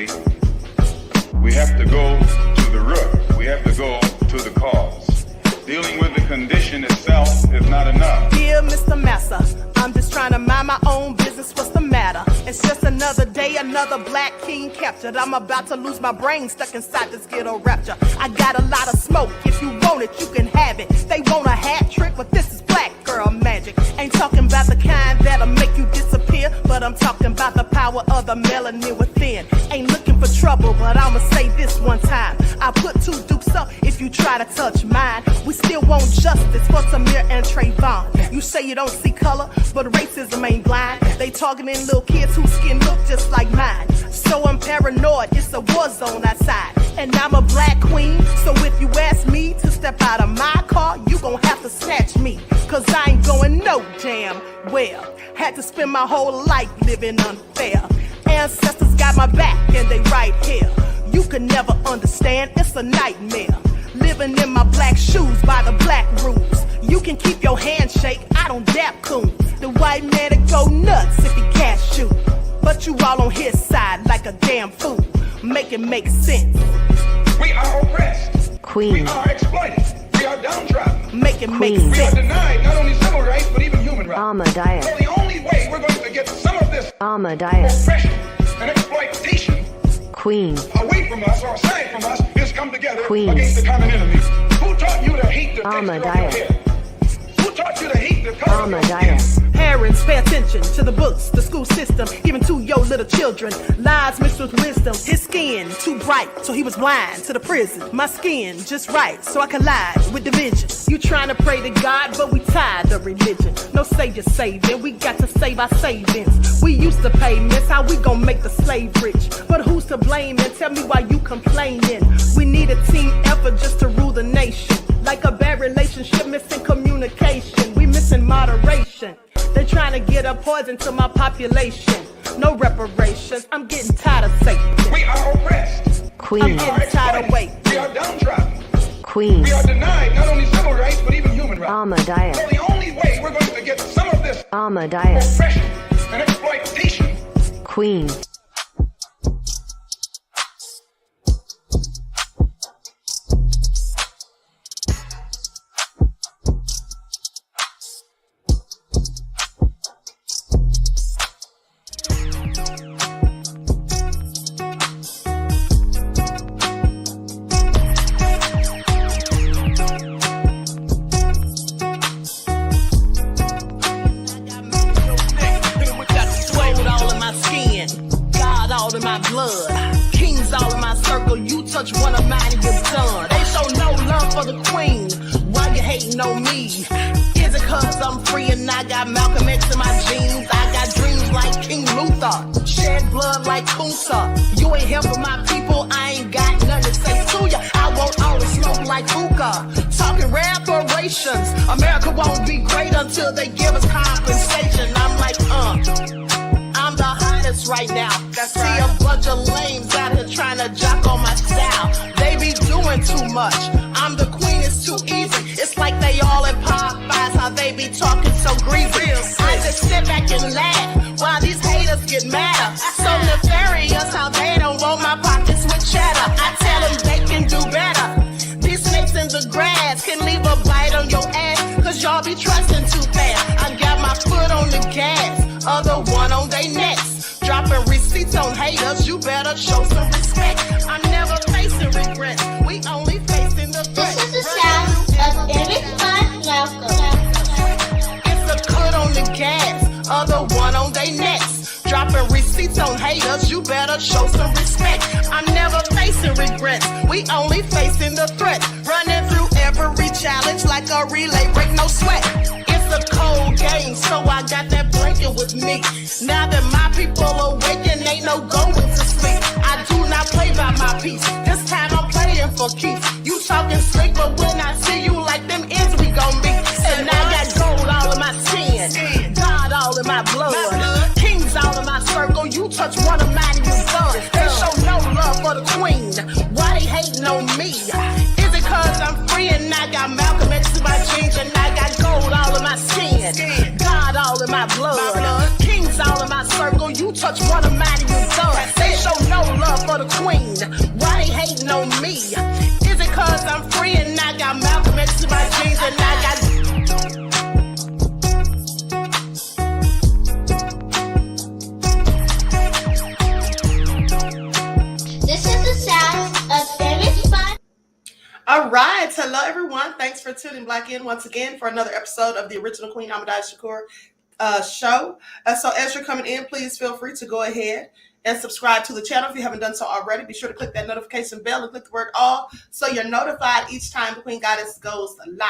theory, we have to go to the root. We have to go to the cause. Dealing with the condition itself is not enough. Dear Mr. Massa, I'm just trying to mind my own business. What's the matter? It's just another day, another black king captured. I'm about to lose my brain, stuck inside this ghetto rapture. I got a lot of smoke. If you want it, you can have it. They want a hat trick, but this is black girl magic. Ain't talking about the kind that'll make you disappear, but I'm talking about the power of the melanin within. Ain't looking for trouble, but I'ma say this one time. I put two dukes up if you try to touch mine. We still want justice for Samir and Trayvon. You say you don't see color, but racism ain't blind. They targeting little kids whose skin look just like mine. So I'm paranoid, it's a war zone outside. And I'm a black queen, so if you ask me to step out of my car, you gon' have to snatch me. Cause I ain't going no damn well. Had to spend my whole life living unfair. Ancestors got my back and they right here. You can never understand, it's a nightmare. Living in my black shoes by the black rules. You can keep your handshake, I don't dap coons. The white man that go nuts if he cash you. But you all on his side like a damn fool. Make it make sense. We are oppressed. Queen. We are exploited. We are downtrodden. Make it make Queen. We are sense. denied not only civil rights, but even human rights. Amadeus. So the only way we're going to get some of this Amadeus. oppression and exploitation Queen. away from us or aside from us is come together Queen. against the common enemy. Who taught you to hate the texture of your Amadeus. hair? Who taught you to hate the color of your skin? Amadeus. Parents, pay attention to the books, the school system, even to your little children. Lies mixed with wisdom. His skin too bright, so he was blind to the prison. My skin just right, so I collide with division. You trying to pray to God, but we tired of religion. No savior saving, we got to save our savings. We used to pay miss, how we gon' make the slave rich? But who's to blame, and tell me why you complaining? We need a team effort just to rule the nation. Like a bad relationship, missing communication. We missing moderation. They trying to get a poison to my population. No reparations. I'm getting tired of Satan. We are oppressed. I'm Queen. getting tired of waiting. We are downtrodden. Queen. We are denied not only civil rights, but even human rights. Amadeus. So the only way we're going to get some of this Amadeus. oppression and exploitation. Queen. One of mine and you're done. They show no love for the queen. Why you hating on me? Is it cause I'm free and I got Malcolm X in my jeans? I got dreams like King Luther, shed blood like Kunsa. You ain't helping my people, I ain't got nothing to say to ya. I want all the smoke like hookah. Talking reparations. America won't be great until they give us compensation. I'm like, I'm the hottest right now. See a bunch of lames out here trying to jock on my style. They be doing too much. I'm the queen, it's too easy. It's like they all in Popeyes, how they be talking so greasy. I just sit back and laugh while these haters get madder. So nefarious how they don't want my pockets with cheddar. I tell them they can do better. These snakes in the grass can leave a bite on your ass, cause y'all be trusting too fast. I got my foot on the gas, other one on they necks. Dropping receipts on haters, you better show some respect. I'm never facing regrets, we only facing the threat. This is the sound of Eric It's a cut on the gas, other one on they necks. Dropping receipts on haters, you better show some respect. I'm never facing regrets, we only facing the threat. Running through every challenge like a relay, break no sweat. It's a cold game, so I got that blanket with me. Now that my people awaken, ain't no going to sleep. I do not play by my piece, this time I'm playing for keeps. You talking slick, but when I see you like them ends, we gon' meet. And I got gold all in my skin, God all in my blood, kings all in my circle. You touch one of mine and you're done. They show no love for the queen, why they hating on me? Is it cause I'm free and I got Malcolm X in my jeans, and I got gold all in my skin, God all in my blood, kings all in my circle. You touch one of mine and you're done. They show no love for the the queen. Why they hating on me? Is it cause I'm free and I got Malcolm X in my jeans and I got... This is the sound of Image by... All right. Hello, everyone. Thanks for tuning back in once again for another episode of the original Queen Amended Shakur show. So as you're coming in, please feel free to go ahead and subscribe to the channel if you haven't done so already. Be sure to click that notification bell and click the word all so you're notified each time the Queen Goddess goes live.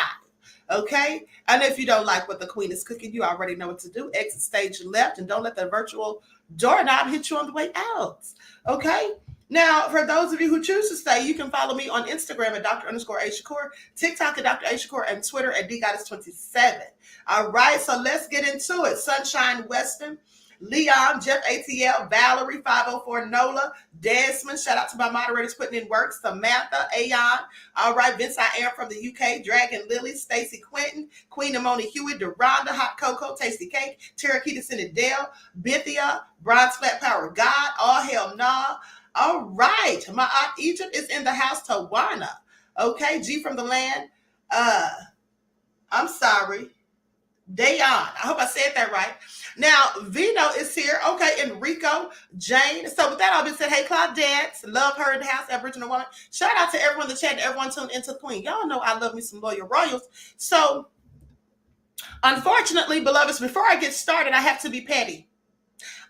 Okay? And if you don't like what the Queen is cooking, you already know what to do. Exit stage left and don't let the virtual doorknob hit you on the way out. Okay? Now, for those of you who choose to stay, you can follow me on Instagram at Dr._Ashakur, TikTok at Dr. Ashakur, and Twitter at DGoddess27. All right, so let's get into it. Sunshine Weston, Leon, Jeff ATL, Valerie, 504 Nola, Desmond, shout out to my moderators putting in work, Samantha, Aeon, all right, Vince I Am from the UK, Dragon Lily, Stacy Quentin, Queen Amoni Hewitt, Deronda, Hot Cocoa, Tasty Cake, Terrakita Cinnadale, Bithia, Bronze Flat Power God, All Hell Nah. All right, my aunt Egypt is in the house, Tawana. Okay, G from the land. I'm sorry. Dayon. I hope I said that right. Now, Vino is here. Okay, Enrico, Jane. So with that all being said, hey, Claudette, love her in the house, Aboriginal woman. Shout out to everyone in the chat and everyone tuned into the Queen. Y'all know I love me some loyal royals. So, unfortunately, beloveds, before I get started, I have to be petty.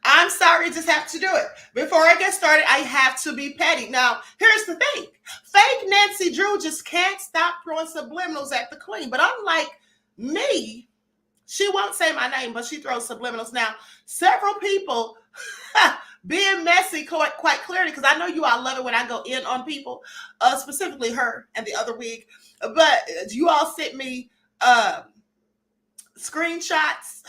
I'm sorry, just have to do it. Before I get started, I have to be petty. Now, here's the thing. Fake Nancy Drew just can't stop throwing subliminals at the Queen. But unlike me, she won't say my name, but she throws subliminals. Now, several people being messy quite clearly, because I know you all love it when I go in on people, specifically her and the other wig. But you all sent me screenshots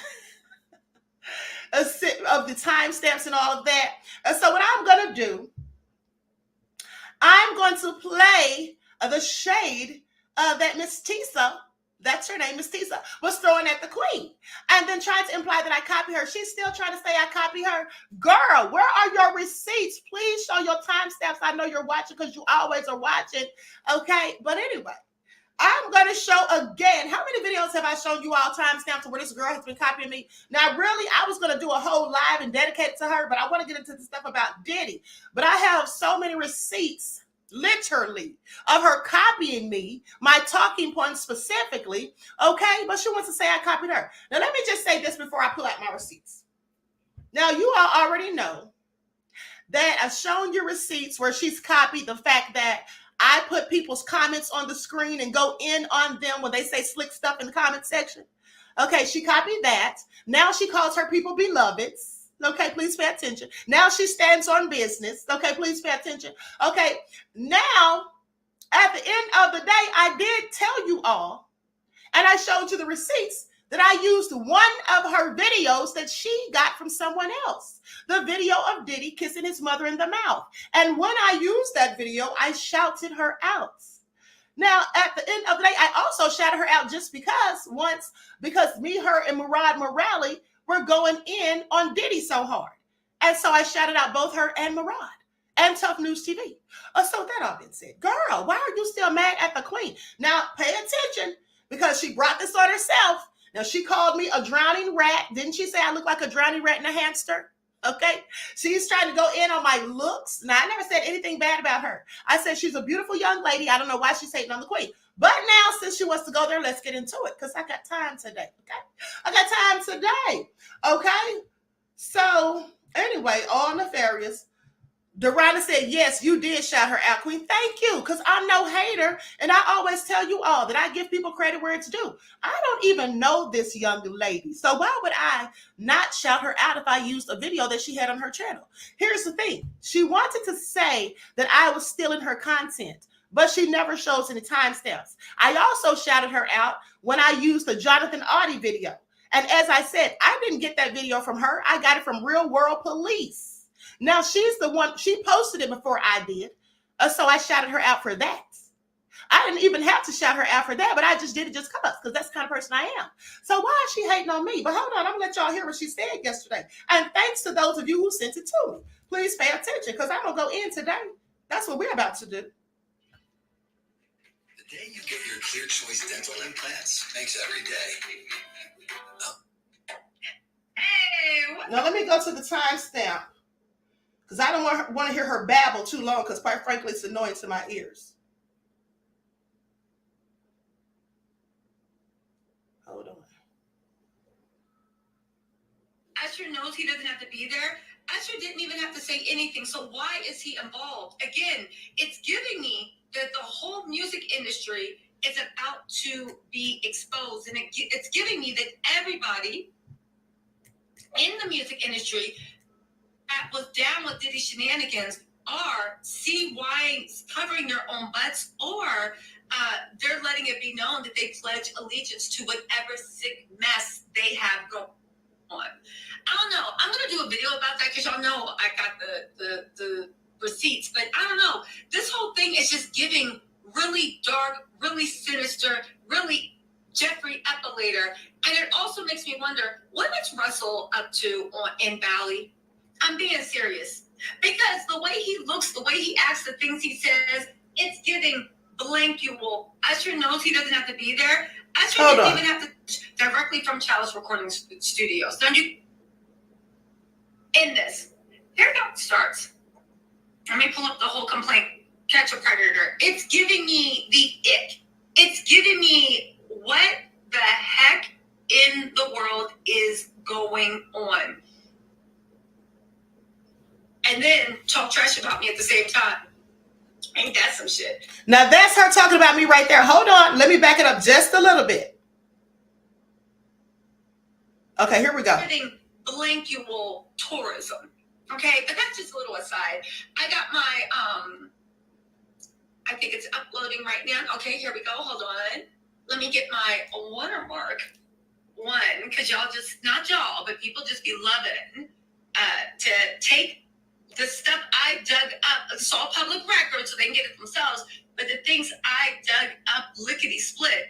of the timestamps and all of that. So what I'm going to do, I'm going to play the shade that Miss Tisa, that's her name, Miss Tisa, was throwing at the Queen. And then trying to imply that I copy her. She's still trying to say I copy her. Girl, where are your receipts? Please show your timestamps. I know you're watching because you always are watching. Okay, but anyway. I'm going to show again. How many videos have I shown you all timestamps where this girl has been copying me? Now, really, I was going to do a whole live and dedicate it to her, but I want to get into the stuff about Diddy. But I have so many receipts, literally, of her copying me, my talking points specifically, okay? But she wants to say I copied her. Now, let me just say this before I pull out my receipts. Now, you all already know that I've shown you receipts where she's copied the fact that I put people's comments on the screen and go in on them when they say slick stuff in the comment section. Okay, she copied that. Now she calls her people beloveds. Okay, please pay attention. Now she stands on business. Okay, please pay attention. Okay, now at the end of the day, I did tell you all, and I showed you the receipts, that I used one of her videos that she got from someone else. The video of Diddy kissing his mother in the mouth. And when I used that video, I shouted her out. Now, at the end of the day, I also shouted her out just because me, her, and Murad Morale were going in on Diddy so hard. And so I shouted out both her and Murad and Tough News TV. So that all been said. Girl, why are you still mad at the Queen? Now, pay attention, because she brought this on herself. Now, she called me a drowning rat. Didn't she say I look like a drowning rat and a hamster? Okay. She's trying to go in on my looks. Now, I never said anything bad about her. I said she's a beautiful young lady. I don't know why she's hating on the Queen. But now, since she wants to go there, let's get into it, because I got time today. Okay. I got time today. Okay. So, anyway, all nefarious. Dorana said, yes, you did shout her out, Queen. Thank you, because I'm no hater, and I always tell you all that I give people credit where it's due. I don't even know this young lady, so why would I not shout her out if I used a video that she had on her channel? Here's the thing. She wanted to say that I was stealing her content, but she never shows any timestamps. I also shouted her out when I used the Jonathan Audie video, and as I said, I didn't get that video from her. I got it from Real World Police. Now, she's the one, she posted it before I did, so I shouted her out for that. I didn't even have to shout her out for that, but I just did it just because that's the kind of person I am. So why is she hating on me? But hold on, I'm going to let y'all hear what she said yesterday. And thanks to those of you who sent it to me. Please pay attention because I'm going to go in today. That's what we're about to do. The day you get your Clear Choice dental implants makes every day. Hey, what? Now let me go to the timestamp because I don't want to hear her babble too long because quite frankly, it's annoying to my ears. Hold on. Usher knows he doesn't have to be there. Usher didn't even have to say anything. So why is he involved? Again, it's giving me that the whole music industry is about to be exposed. And it's giving me that everybody in the music industry that was down with Diddy shenanigans are CYs covering their own butts, or they're letting it be known that they pledge allegiance to whatever sick mess they have going on. I don't know. I'm gonna do a video about that because y'all know I got the receipts, but I don't know. This whole thing is just giving really dark, really sinister, really Jeffrey Epstein. And it also makes me wonder, what is Russell up to in Bali? I'm being serious. Because the way he looks, the way he acts, the things he says, it's giving blankual. Usher knows he doesn't have to be there. Usher didn't even have to directly from Chalice Recording Studios. Don't you? In this, here's how it starts. Let me pull up the whole complaint. Catch a predator. It's giving me the ick. It's giving me what the heck in the world is going on. And then talk trash about me at the same time. Ain't that some shit? Now that's her talking about me right there. Hold on. Let me back it up just a little bit. Okay, here we go. Blankual tourism. Okay, but that's just a little aside. I got my, I think it's uploading right now. Okay, here we go. Hold on. Let me get my watermark one, because y'all just, not y'all, but people just be loving to take the stuff I dug up. It's all public record, so they can get it themselves. But the things I dug up lickety split,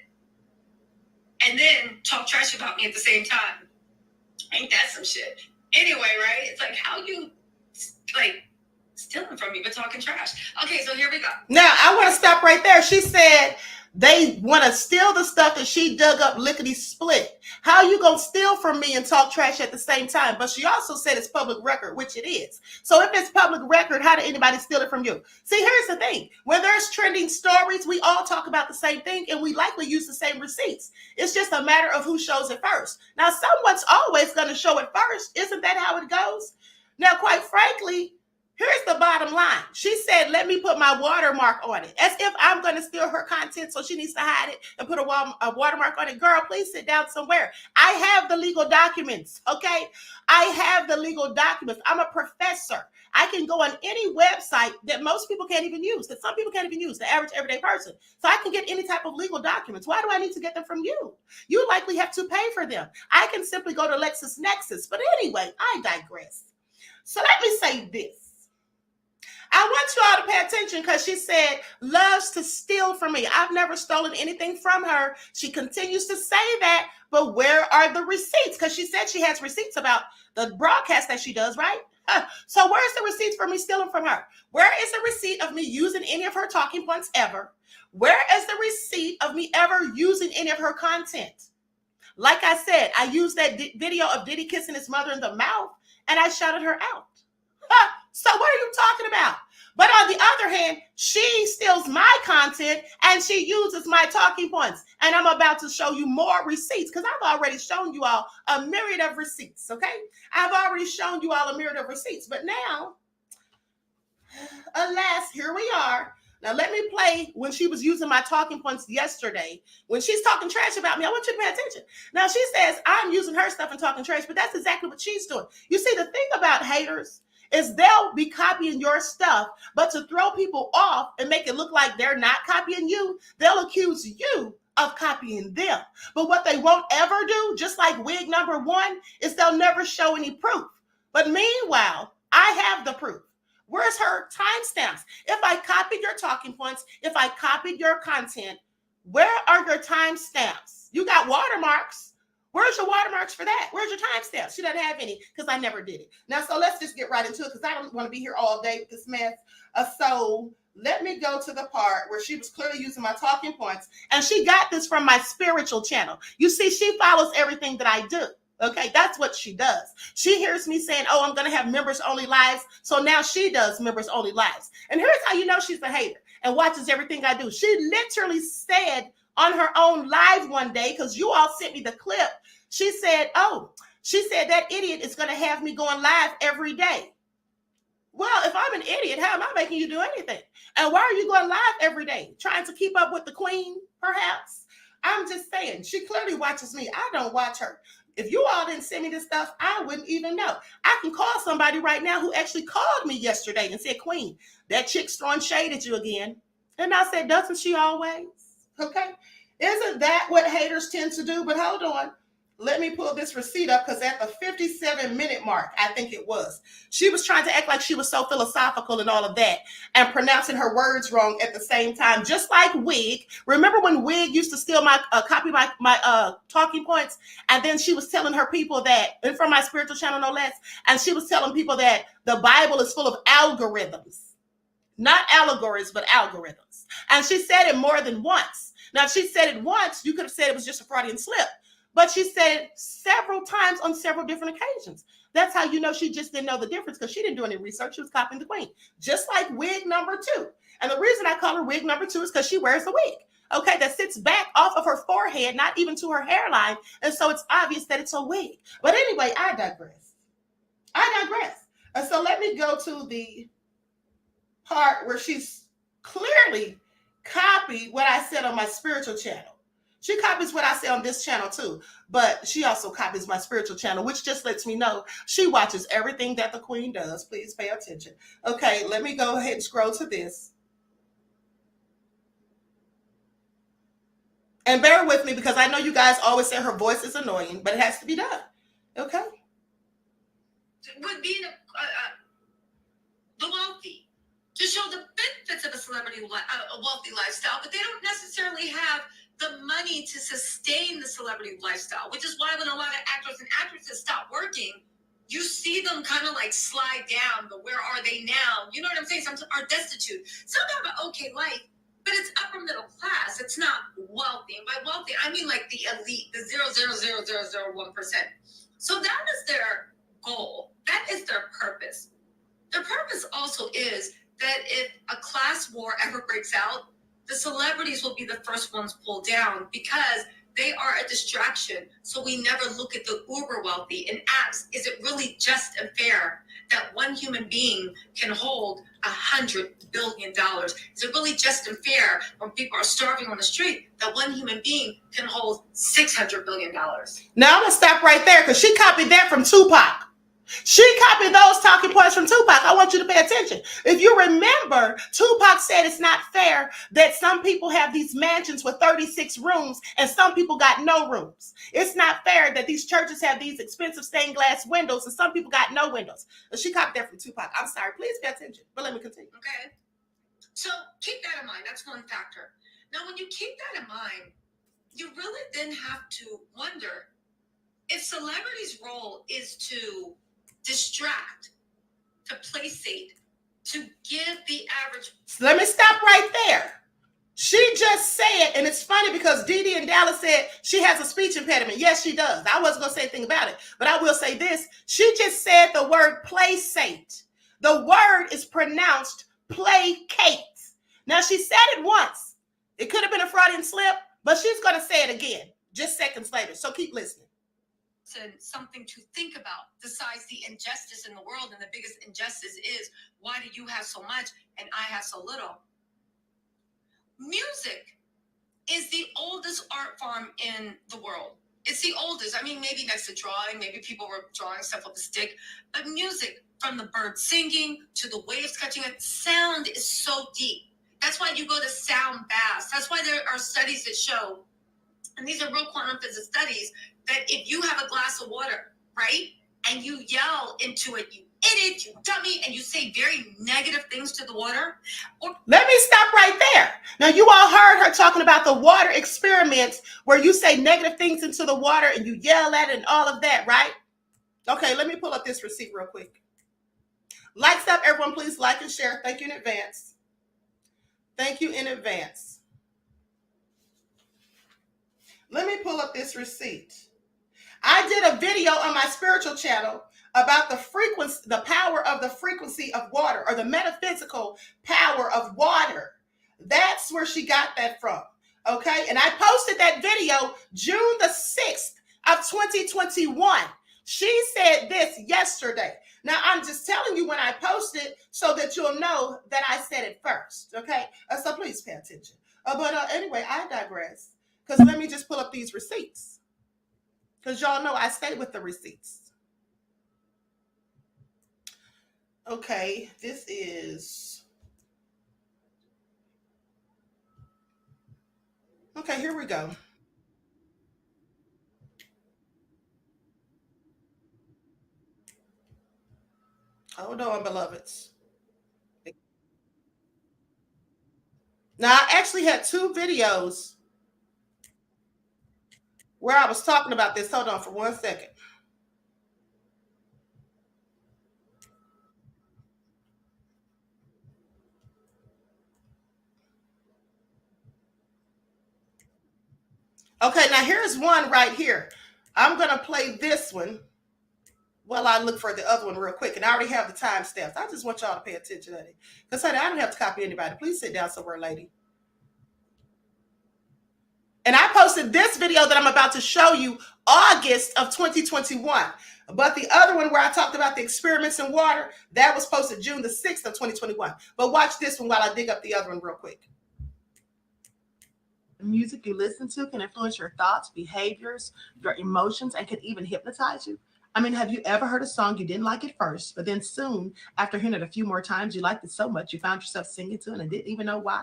and then talk trash about me at the same time. Ain't that some shit? Anyway, right? It's like, how you like stealing from me but talking trash? Okay, so here we go. Now I want to stop right there. She said they want to steal the stuff that she dug up lickety split. How you gonna steal from me and talk trash at the same time? But she also said it's public record, which it is. So if it's public record, how did anybody steal it from you? See, here's the thing. When there's trending stories, we all talk about the same thing and we likely use the same receipts. It's just a matter of who shows it first. Now, someone's always going to show it first. Isn't that how it goes? Now, quite frankly, here's the bottom line. She said, let me put my watermark on it. As if I'm going to steal her content, so she needs to hide it and put a watermark on it. Girl, please sit down somewhere. I have the legal documents, okay? I have the legal documents. I'm a professor. I can go on any website that most people can't even use, that some people can't even use, the average everyday person. So I can get any type of legal documents. Why do I need to get them from you? You likely have to pay for them. I can simply go to LexisNexis. But anyway, I digress. So let me say this. I want you all to pay attention because she said, loves to steal from me. I've never stolen anything from her. She continues to say that, but where are the receipts? Because she said she has receipts about the broadcast that she does, right? So where's the receipts for me stealing from her? Where is the receipt of me using any of her talking points ever? Where is the receipt of me ever using any of her content? Like I said, I used that video of Diddy kissing his mother in the mouth and I shouted her out. So what are you talking about? But on the other hand, she steals my content and she uses my talking points. And I'm about to show you more receipts because I've already shown you all a myriad of receipts, okay? I've already shown you all a myriad of receipts. But now, alas, here we are. Now let me play when she was using my talking points yesterday. When she's talking trash about me, I want you to pay attention. Now she says I'm using her stuff and talking trash, but that's exactly what she's doing. You see, the thing about haters is they'll be copying your stuff, but to throw people off and make it look like they're not copying you, they'll accuse you of copying them. But what they won't ever do, just like wig number one, is they'll never show any proof. But meanwhile, I have the proof. Where's her timestamps? If I copied your talking points, if I copied your content, where are your timestamps? You got watermarks. Where's your watermarks for that? Where's your timestamps? She doesn't have any because I never did it. Now, so let's just get right into it because I don't want to be here all day with this mess. So let me go to the part where she was clearly using my talking points, and she got this from my spiritual channel. You see, she follows everything that I do. Okay, that's what she does. She hears me saying, oh, I'm going to have members only lives. So now she does members only lives. And here's how you know she's a hater and watches everything I do. She literally said on her own live one day, because you all sent me the clip, she said that idiot is going to have me going live every day. Well, if I'm an idiot, how am I making you do anything? And why are you going live every day? Trying to keep up with the queen, perhaps? I'm just saying, she clearly watches me. I don't watch her. If you all didn't send me this stuff, I wouldn't even know. I can call somebody right now who actually called me yesterday and said, Queen, that chick's throwing shade at you again. And I said, doesn't she always? Okay. Isn't that what haters tend to do? But hold on. Let me pull this receipt up because at the 57-minute mark, I think it was, she was trying to act like she was so philosophical and all of that and pronouncing her words wrong at the same time, just like Wig. Remember when Wig used to steal my copy my talking points, and then she was telling her people that, and from my spiritual channel no less, and she was telling people that the Bible is full of algorithms, not allegories, but algorithms. And she said it more than once. Now, if she said it once, you could have said it was just a Freudian slip. But she said it several times on several different occasions. That's how you know she just didn't know the difference because she didn't do any research. She was copying the queen, just like wig number 2. And the reason I call her wig number 2 is because she wears a wig, okay, that sits back off of her forehead, not even to her hairline. And so it's obvious that it's a wig. But anyway, I digress. And so let me go to the part where she's clearly copied what I said on my spiritual channel. She copies what I say on this channel too, but she also copies my spiritual channel, which just lets me know she watches everything that the queen does. Please pay attention. Okay, let me go ahead and scroll to this. And bear with me because I know you guys always say her voice is annoying, but it has to be done. Okay? Would be the wealthy to show the benefits of a celebrity, a wealthy lifestyle, but they don't necessarily have the money to sustain the celebrity lifestyle, which is why when a lot of actors and actresses stop working, you see them kind of like slide down, but where are they now? You know what I'm saying? Some are destitute. Some have an okay life, but it's upper middle class. It's not wealthy. And by wealthy, I mean like the elite, the 0.00001%. So that is their goal. That is their purpose. Their purpose also is that if a class war ever breaks out, the celebrities will be the first ones pulled down because they are a distraction. So we never look at the uber wealthy and ask, is it really just and fair that one human being can hold $100 billion? Is it really just and fair when people are starving on the street that one human being can hold $600 billion? Now I'm going to stop right there because she copied that from Tupac. She copied those talking points from Tupac. I want you to pay attention. If you remember, Tupac said it's not fair that some people have these mansions with 36 rooms and some people got no rooms. It's not fair that these churches have these expensive stained glass windows and some people got no windows. But she copied that from Tupac. I'm sorry. Please pay attention. But let me continue. Okay. So keep that in mind. That's one factor. Now, when you keep that in mind, you really then have to wonder if celebrities' role is to distract, to placate, to give the average. Let me stop right there. She just said, and it's funny because Diddy and Dallas said she has a speech impediment. Yes, she does. I wasn't going to say anything about it, but I will say this. She just said the word placate. The word is pronounced placate. Now, she said it once. It could have been a Freudian slip, but she's going to say it again just seconds later. So keep listening. And something to think about besides the injustice in the world. And the biggest injustice is, why do you have so much and I have so little? Music is the oldest art form in the world. It's the oldest. I mean, maybe next to drawing, maybe people were drawing stuff with a stick, but music, from the birds singing to the waves catching it, sound is so deep. That's why you go to sound baths. That's why there are studies that show, and these are real quantum physics studies, that if you have a glass of water, right, and you yell into it, you idiot, you dummy, and you say very negative things to the water. Let me stop right there. Now, you all heard her talking about the water experiments where you say negative things into the water and you yell at it and all of that, right? Okay, let me pull up this receipt real quick. Likes up, everyone, please like and share. Thank you in advance. Thank you in advance. Let me pull up this receipt. I did a video on my spiritual channel about the frequency, the power of the frequency of water, or the metaphysical power of water. That's where she got that from. Okay. And I posted that video June the 6th of 2021. She said this yesterday. Now, I'm just telling you when I posted so that you'll know that I said it first. Okay. So please pay attention. But anyway, I digress. Because let me just pull up these receipts. Because y'all know I stay with the receipts. Okay, this is... Okay, here we go. Hold on, beloveds. Now, I actually had two videos where I was talking about this. Hold on for 1 second. Okay, now here's one right here. I'm going to play this one while I look for the other one real quick. And I already have the timestamps. I just want y'all to pay attention to it. Because, honey, I don't have to copy anybody. Please sit down somewhere, lady. And I posted this video that I'm about to show you August of 2021. But the other one where I talked about the experiments in water, that was posted June the 6th of 2021. But watch this one while I dig up the other one real quick. The music you listen to can influence your thoughts, behaviors, your emotions, and can even hypnotize you. I mean, have you ever heard a song you didn't like at first, but then soon, after hearing it a few more times, you liked it so much you found yourself singing to it and didn't even know why?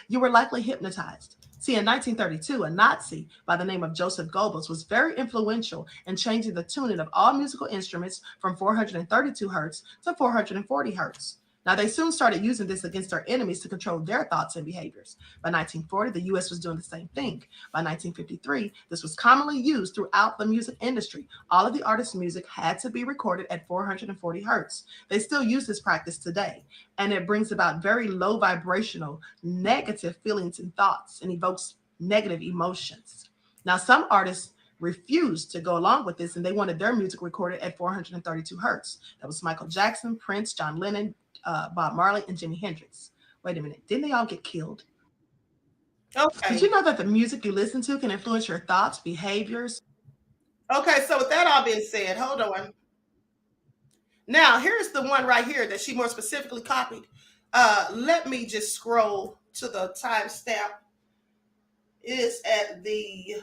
You were likely hypnotized. See, in 1932, a Nazi by the name of Joseph Goebbels was very influential in changing the tuning of all musical instruments from 432 hertz to 440 hertz. Now, they soon started using this against their enemies to control their thoughts and behaviors. By 1940, the U.S. was doing the same thing. By 1953, this was commonly used throughout the music industry. All of the artists' music had to be recorded at 440 hertz. They still use this practice today, and it brings about very low vibrational, negative feelings and thoughts and evokes negative emotions. Now, some artists refused to go along with this, and they wanted their music recorded at 432 hertz. That was Michael Jackson, Prince, John Lennon, Bob Marley, and Jimi Hendrix. Wait a minute. Didn't they all get killed? Okay. Did you know that the music you listen to can influence your thoughts, behaviors? Okay, so with that all being said, hold on. Now, here's the one right here that she more specifically copied. Let me just scroll to the timestamp. It is at the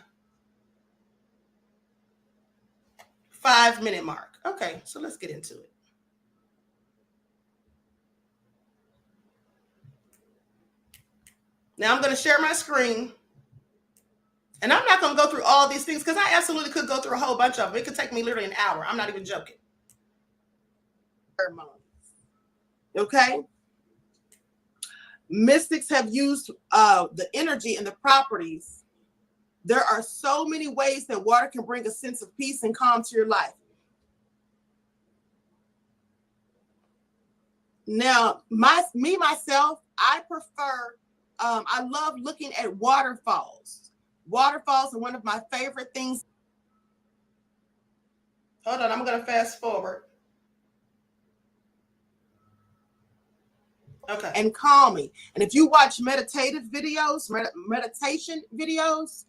5-minute mark. Okay, so let's get into it. Now I'm going to share my screen, and I'm not going to go through all these things because I absolutely could go through a whole bunch of them. It could take me literally an hour. I'm not even joking. Okay. Mystics have used the energy and the properties. There are so many ways that water can bring a sense of peace and calm to your life. Now, myself, I prefer I love looking at waterfalls. Waterfalls are one of my favorite things. Hold on, I'm going to fast forward. Okay. And calming. And if you watch meditative videos, meditation videos,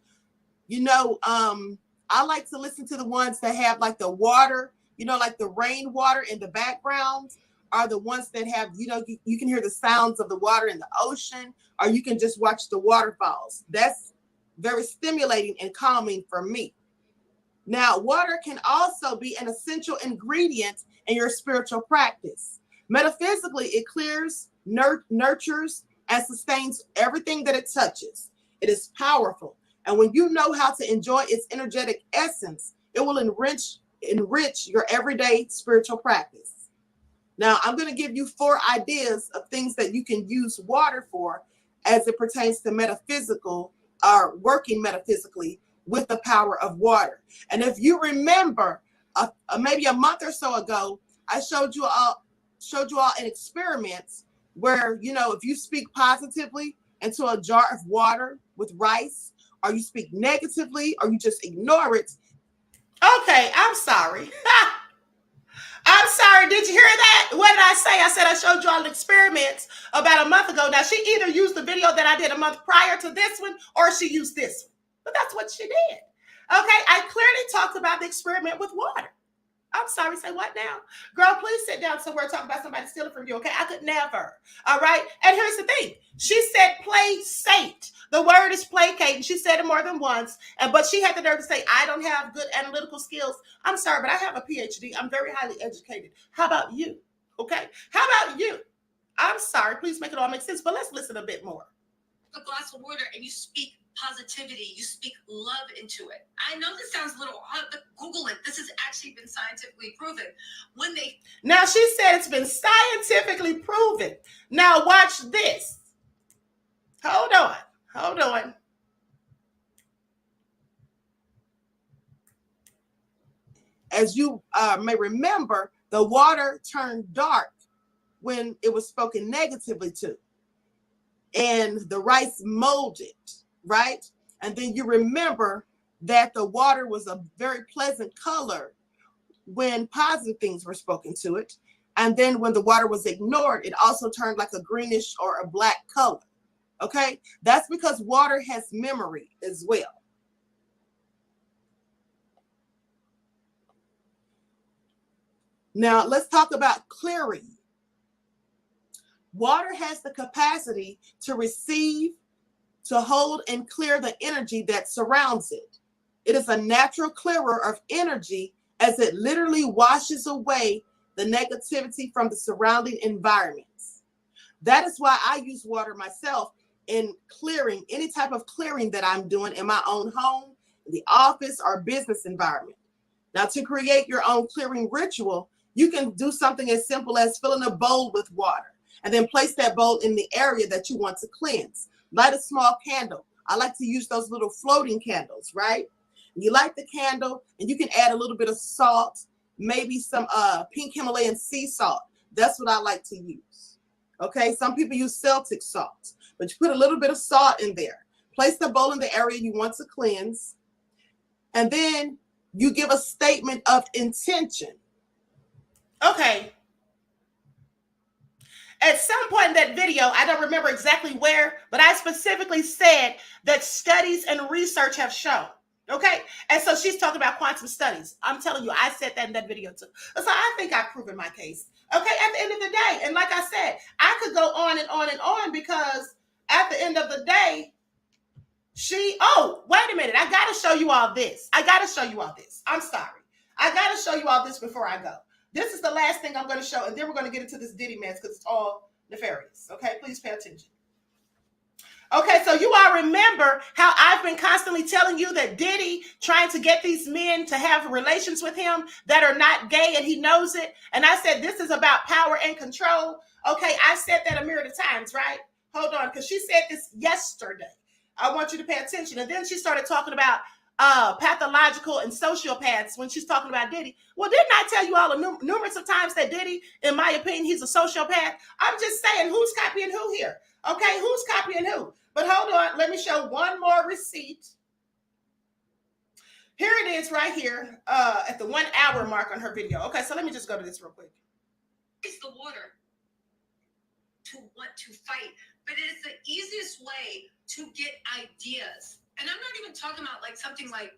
you know, I like to listen to the ones that have like the water, you know, like the rainwater in the background. Are the ones that have, you know, you can hear the sounds of the water in the ocean, or you can just watch the waterfalls. That's very stimulating and calming for me. Now, water can also be an essential ingredient in your spiritual practice. Metaphysically, it clears, nurtures, and sustains everything that it touches. It is powerful. And when you know how to enjoy its energetic essence, it will enrich your everyday spiritual practice. Now, I'm going to give you 4 ideas of things that you can use water for as it pertains to metaphysical or working metaphysically with the power of water. And if you remember, maybe a month or so ago, I showed you all in experiments where, you know, if you speak positively into a jar of water with rice, or you speak negatively, or you just ignore it. Okay, I'm sorry. I'm sorry. Did you hear that? What did I say? I said I showed you all the experiments about a month ago. Now, she either used the video that I did a month prior to this one, or she used this one. But that's what she did. Okay, I clearly talked about the experiment with water. I'm sorry, say what now? Girl, please sit down somewhere talking about somebody stealing from you, okay? I could never, all right? And here's the thing. She said placate. The word is placate, and she said it more than once, but she had the nerve to say, I don't have good analytical skills. I'm sorry, but I have a PhD. I'm very highly educated. How about you, okay? How about you? I'm sorry, please make it all make sense, but let's listen a bit more. A glass of water and you speak positivity, you speak love into it. I know this sounds a little odd, but Google it. This has actually been scientifically proven. Now, she said it's been scientifically proven. Now, watch this. Hold on. As you may remember, the water turned dark when it was spoken negatively to. And the rice molded, right? And then you remember that the water was a very pleasant color when positive things were spoken to it. And then when the water was ignored, it also turned like a greenish or a black color. Okay? That's because water has memory as well. Now, let's talk about clearing. Water has the capacity to receive, to hold, and clear the energy that surrounds it. It is a natural clearer of energy as it literally washes away the negativity from the surrounding environments. That is why I use water myself in clearing any type of clearing that I'm doing in my own home, in the office, or business environment. Now, to create your own clearing ritual, you can do something as simple as filling a bowl with water and then place that bowl in the area that you want to cleanse. Light a small candle. I like to use those little floating candles, right? You light the candle and you can add a little bit of salt, maybe some pink Himalayan sea salt. That's what I like to use. Okay, some people use Celtic salt, but you put a little bit of salt in there. Place the bowl in the area you want to cleanse. And then you give a statement of intention. Okay. At some point in that video, I don't remember exactly where, but I specifically said that studies and research have shown. Okay. And so she's talking about quantum studies. I'm telling you, I said that in that video too. So I think I've proven my case. Okay. At the end of the day. And like I said, I could go on and on and on because at the end of the day, wait a minute. I got to show you all this. I'm sorry. I got to show you all this before I go. This is the last thing I'm going to show, and then we're going to get into this Diddy mess because it's all nefarious. Okay, please pay attention. Okay, so you all remember how I've been constantly telling you that Diddy trying to get these men to have relations with him that are not gay, and he knows it. And I said this is about power and control. Okay, I said that a myriad of times, right? Hold on, because she said this yesterday. I want you to pay attention. And then she started talking about pathological and sociopaths when she's talking about Diddy. Well, didn't I tell you all numerous of times that Diddy, in my opinion, he's a sociopath? I'm just saying, who's copying who here? Okay, who's copying who? But hold on, let me show one more receipt. Here it is right here at the 1 hour mark on her video. Okay, so let me just go to this real quick. It's the water to want to fight, but it is the easiest way to get ideas. And I'm not even talking about like something like,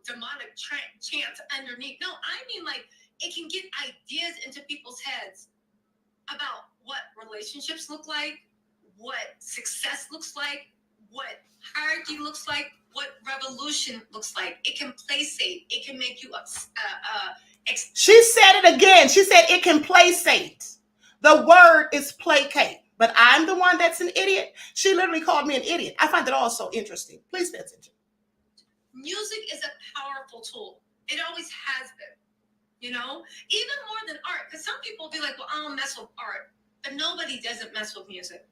demonic chants underneath. No, I mean like it can get ideas into people's heads about what relationships look like, what success looks like, what hierarchy looks like, what revolution looks like. It can placate. It can make you She said it again. She said it can placate. The word is placate. But I'm the one that's an idiot. She literally called me an idiot. I find it all so interesting. Please pay attention. Music is a powerful tool. It always has been. you know, even more than art. Because some people will be like, well, I don't mess with art, but nobody doesn't mess with music.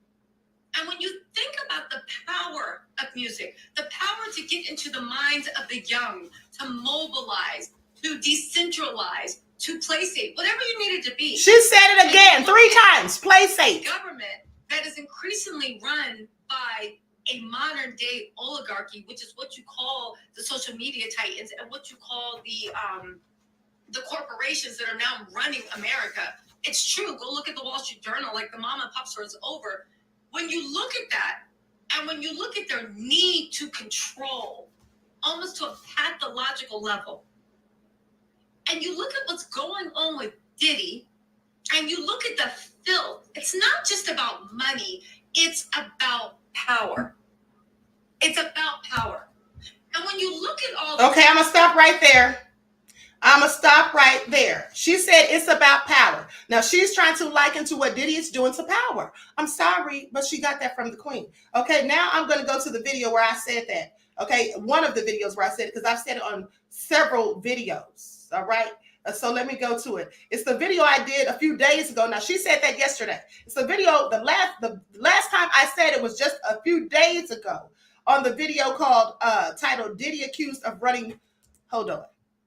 And when you think about the power of music, the power to get into the minds of the young, to mobilize, to decentralize, to play safe, whatever you need it to be. She said it again 3 times. Play safe. Government that is increasingly run by a modern day oligarchy, which is what you call the social media titans and what you call the corporations that are now running America. It's true. Go look at the Wall Street Journal, like the mom and pop store is over. When you look at that, and when you look at their need to control, almost to a pathological level, and you look at what's going on with Diddy, and you look at the filth, it's not just about money, it's about power. It's about power. And when you look at all Okay, I'm going to stop right there. She said it's about power. Now, she's trying to liken to what Diddy is doing to power. I'm sorry, but she got that from the queen. Okay, now I'm going to go to the video where I said that. Okay, one of the videos where I said it, because I've said it on several videos. All right, so let me go to it. It's the video I did a few days ago. Now, she said that yesterday. It's the video, the last time I said it was just a few days ago on the video called, titled, Diddy accused of running, hold on.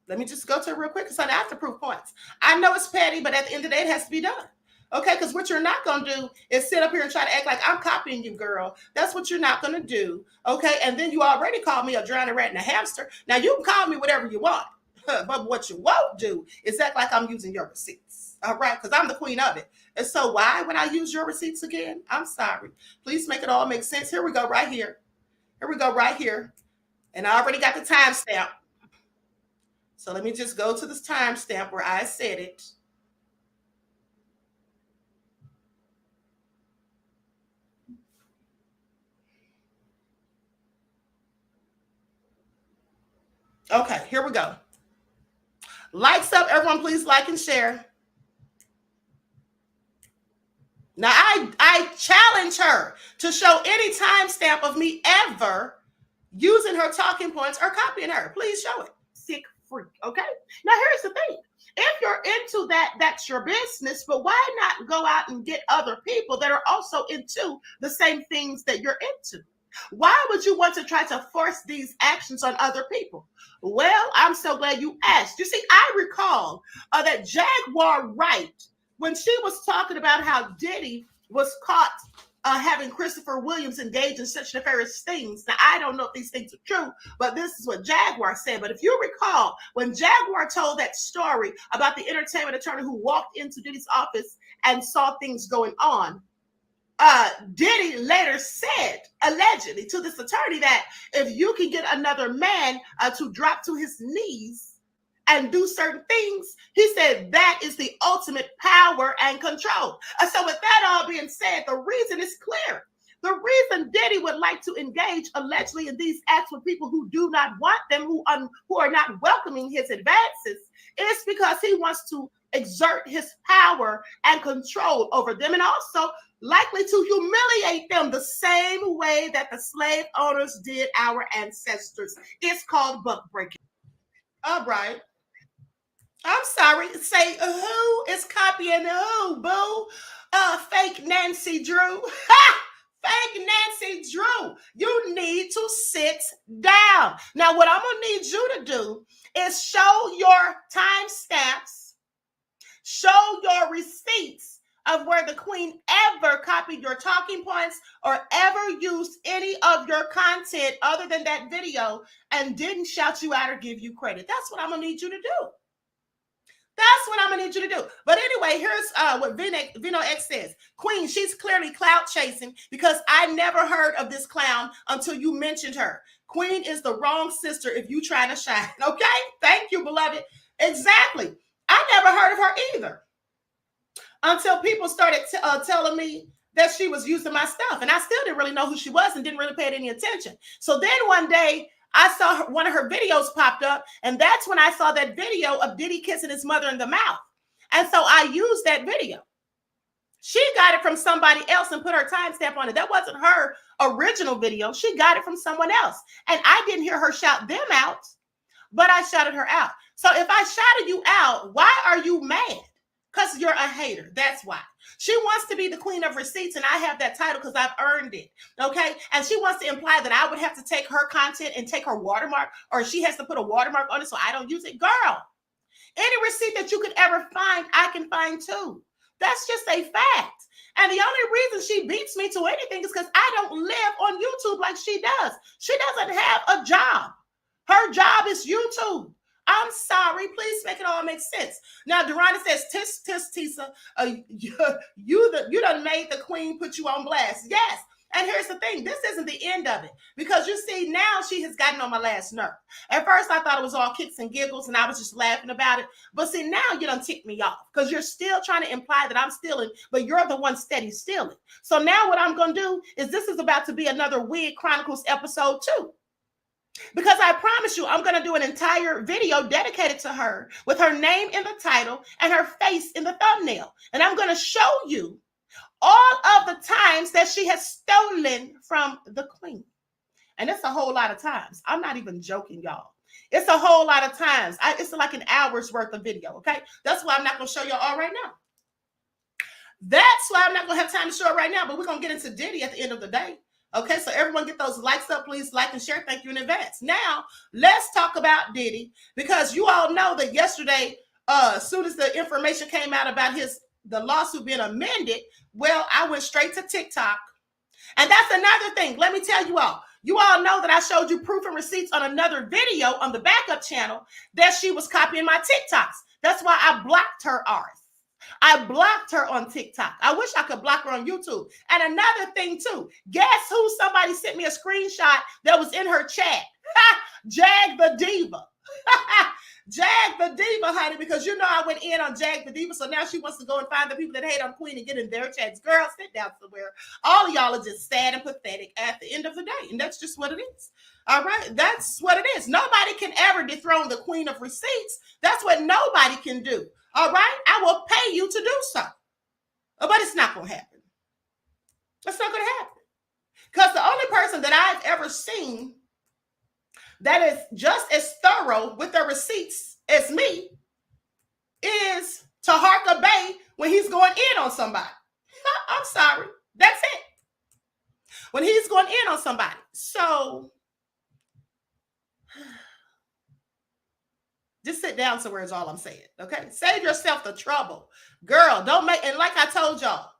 Let me just go to it real quick because I have to prove points. I know it's petty, but at the end of the day, it has to be done. Okay, because what you're not going to do is sit up here and try to act like I'm copying you, girl. That's what you're not going to do. Okay, and then you already called me a drowning rat and a hamster. Now, you can call me whatever you want, but what you won't do is act like I'm using your receipts. All right, because I'm the queen of it. And so why would I use your receipts again? I'm sorry. Please make it all make sense. Here we go right here. And I already got the timestamp. So let me just go to this timestamp where I said it. Okay, here we go. Likes up, everyone, please like and share. Now, I challenge her to show any timestamp of me ever using her talking points or copying her. Please show it. Sick freak, okay? Now, here's the thing. If you're into that, that's your business, but why not go out and get other people that are also into the same things that you're into? Why would you want to try to force these actions on other people? Well, I'm so glad you asked. You see, I recall that Jaguar Wright, when she was talking about how Diddy was caught having Christopher Williams engage in such nefarious things. Now, I don't know if these things are true, but this is what Jaguar said. But if you recall, when Jaguar told that story about the entertainment attorney who walked into Diddy's office and saw things going on, Diddy later said, allegedly, to this attorney that if you can get another man to drop to his knees and do certain things, he said that is the ultimate power and control. So with that all being said, the reason is clear. The reason Diddy would like to engage allegedly in these acts with people who do not want them, who are not welcoming his advances, is because he wants to exert his power and control over them, and also likely to humiliate them the same way that the slave owners did our ancestors. It's called buck breaking. All right. I'm sorry. Say who is copying who, boo? Fake Nancy Drew. Fake Nancy Drew. You need to sit down. Now, what I'm going to need you to do is show your timestamps, show your receipts of where the queen ever copied your talking points or ever used any of your content other than that video and didn't shout you out or give you credit. That's what I'm going to need you to do. That's what I'm going to need you to do. But anyway, here's what Vino X says. Queen, she's clearly clout chasing because I never heard of this clown until you mentioned her. Queen is the wrong sister if you try to shine. Okay? Thank you, beloved. Exactly. I never heard of her either until people started telling me that she was using my stuff. And I still didn't really know who she was and didn't really pay it any attention. So then one day, I saw one of her videos popped up, and that's when I saw that video of Diddy kissing his mother in the mouth. And so I used that video. She got it from somebody else and put her timestamp on it. That wasn't her original video. She got it from someone else. And I didn't hear her shout them out, but I shouted her out. So if I shouted you out, why are you mad? Because you're a hater. That's why. She wants to be the queen of receipts, and I have that title because I've earned it. Okay? And she wants to imply that I would have to take her content and take her watermark, or she has to put a watermark on it so I don't use it. Girl, any receipt that you could ever find, I can find too. That's just a fact. And the only reason she beats me to anything is because I don't live on YouTube like she does. She doesn't have a job. Her job is YouTube. I'm sorry. Please make it all make sense. Now, Durana says, tis, Tisa, you done made the queen put you on blast. Yes. And here's the thing. This isn't the end of it. Because you see, now she has gotten on my last nerve. At first, I thought it was all kicks and giggles, and I was just laughing about it. But see, now you done tick me off. Because you're still trying to imply that I'm stealing, but you're the one steady stealing. So now what I'm going to do is this is about to be another Wig Chronicles episode 2. Because I promise you, I'm going to do an entire video dedicated to her with her name in the title and her face in the thumbnail. And I'm going to show you all of the times that she has stolen from the queen. And it's a whole lot of times. I'm not even joking, y'all. It's a whole lot of times. It's like an hour's worth of video, okay? That's why I'm not going to show y'all all right now. That's why I'm not going to have time to show it right now, but we're going to get into Diddy at the end of the day. Okay, so everyone get those likes up, please. Like and share. Thank you in advance. Now, let's talk about Diddy, because you all know that yesterday, as soon as the information came out about the lawsuit being amended, well, I went straight to TikTok. And that's another thing. Let me tell you all. You all know that I showed you proof and receipts on another video on the backup channel that she was copying my TikToks. That's why I blocked her arse. I blocked her on TikTok. I wish I could block her on YouTube. And another thing too, guess who somebody sent me a screenshot that was in her chat? Jag the Diva. Jag the Diva, honey, because you know I went in on Jag the Diva, so now she wants to go and find the people that hate on Queen and get in their chats. Girl, sit down somewhere. All of y'all are just sad and pathetic at the end of the day, and that's just what it is. All right, that's what it is. Nobody can ever dethrone the queen of receipts. That's what nobody can do. All right, I will pay you to do so. But it's not going to happen. It's not going to happen. Because the only person that I've ever seen that is just as thorough with their receipts as me is Taharka Bay when he's going in on somebody. I'm sorry. That's it. When he's going in on somebody. So just sit down somewhere is all I'm saying, okay? Save yourself the trouble. Girl, don't make, and like I told y'all,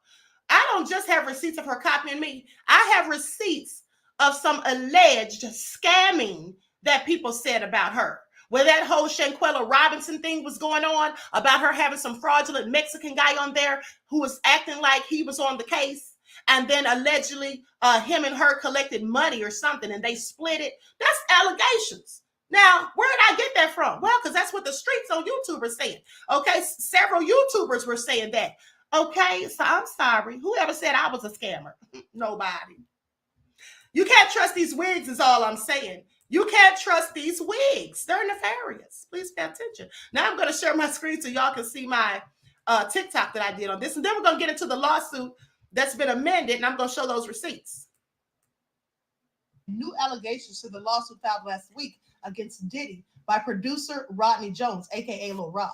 I don't just have receipts of her copying me. I have receipts of some alleged scamming that people said about her. Where that whole Shanquella Robinson thing was going on about her having some fraudulent Mexican guy on there who was acting like he was on the case. And then allegedly him and her collected money or something and they split it. That's allegations. Now, where did I get that from? Well, because that's what the streets on YouTube are saying. Okay, several YouTubers were saying that. Okay, so I'm sorry. Whoever said I was a scammer? Nobody. You can't trust these wigs is all I'm saying. You can't trust these wigs. They're nefarious. Please pay attention. Now I'm going to share my screen so y'all can see my TikTok that I did on this. And then we're going to get into the lawsuit that's been amended, and I'm going to show those receipts. New allegations to the lawsuit filed last week against Diddy by producer Rodney Jones, aka Lil Rod.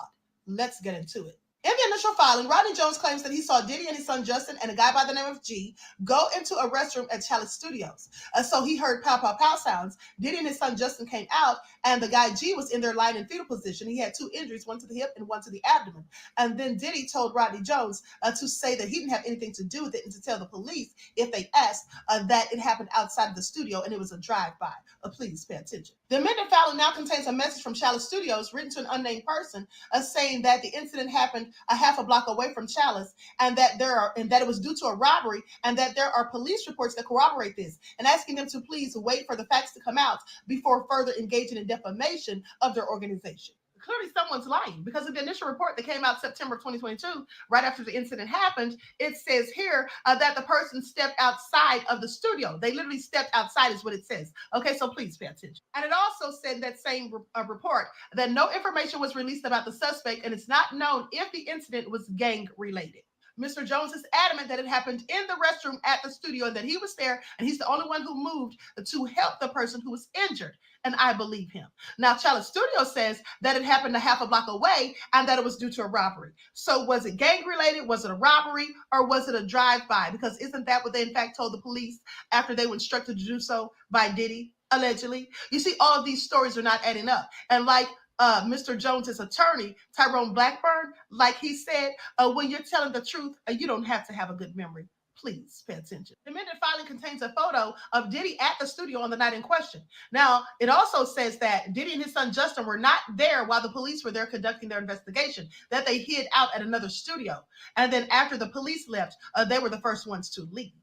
Let's get into it. In the initial filing, Rodney Jones claims that he saw Diddy and his son Justin and a guy by the name of G go into a restroom at Chalice Studios. So he heard pow, pow, pow sounds. Diddy and his son Justin came out, and the guy G was in there lying in fetal position. He had 2 injuries, one to the hip and one to the abdomen. And then Diddy told Rodney Jones to say that he didn't have anything to do with it and to tell the police if they asked that it happened outside of the studio and it was a drive-by. Please pay attention. The amended filing now contains a message from Chalice Studios written to an unnamed person saying that the incident happened a half a block away from Chalice and that it was due to a robbery and that there are police reports that corroborate this, and asking them to please wait for the facts to come out before further engaging in defamation of their organization. Clearly someone's lying, because of the initial report that came out September of 2022, right after the incident happened, it says here that the person stepped outside of the studio. They literally stepped outside is what it says. Okay, so please pay attention. And it also said in that same report that no information was released about the suspect, and it's not known if the incident was gang related. Mr. Jones is adamant that it happened in the restroom at the studio and that he was there and he's the only one who moved to help the person who was injured. And I believe him. Now, Chalice Studios says that it happened a half a block away and that it was due to a robbery. So was it gang related? Was it a robbery? Or was it a drive-by? Because isn't that what they in fact told the police after they were instructed to do so by Diddy, allegedly? You see, all of these stories are not adding up. And like Mr. Jones's attorney, Tyrone Blackburn, like he said, when you're telling the truth, you don't have to have a good memory. Please pay attention. The amended filing contains a photo of Diddy at the studio on the night in question. Now, it also says that Diddy and his son Justin were not there while the police were there conducting their investigation, that they hid out at another studio. And then after the police left, they were the first ones to leave.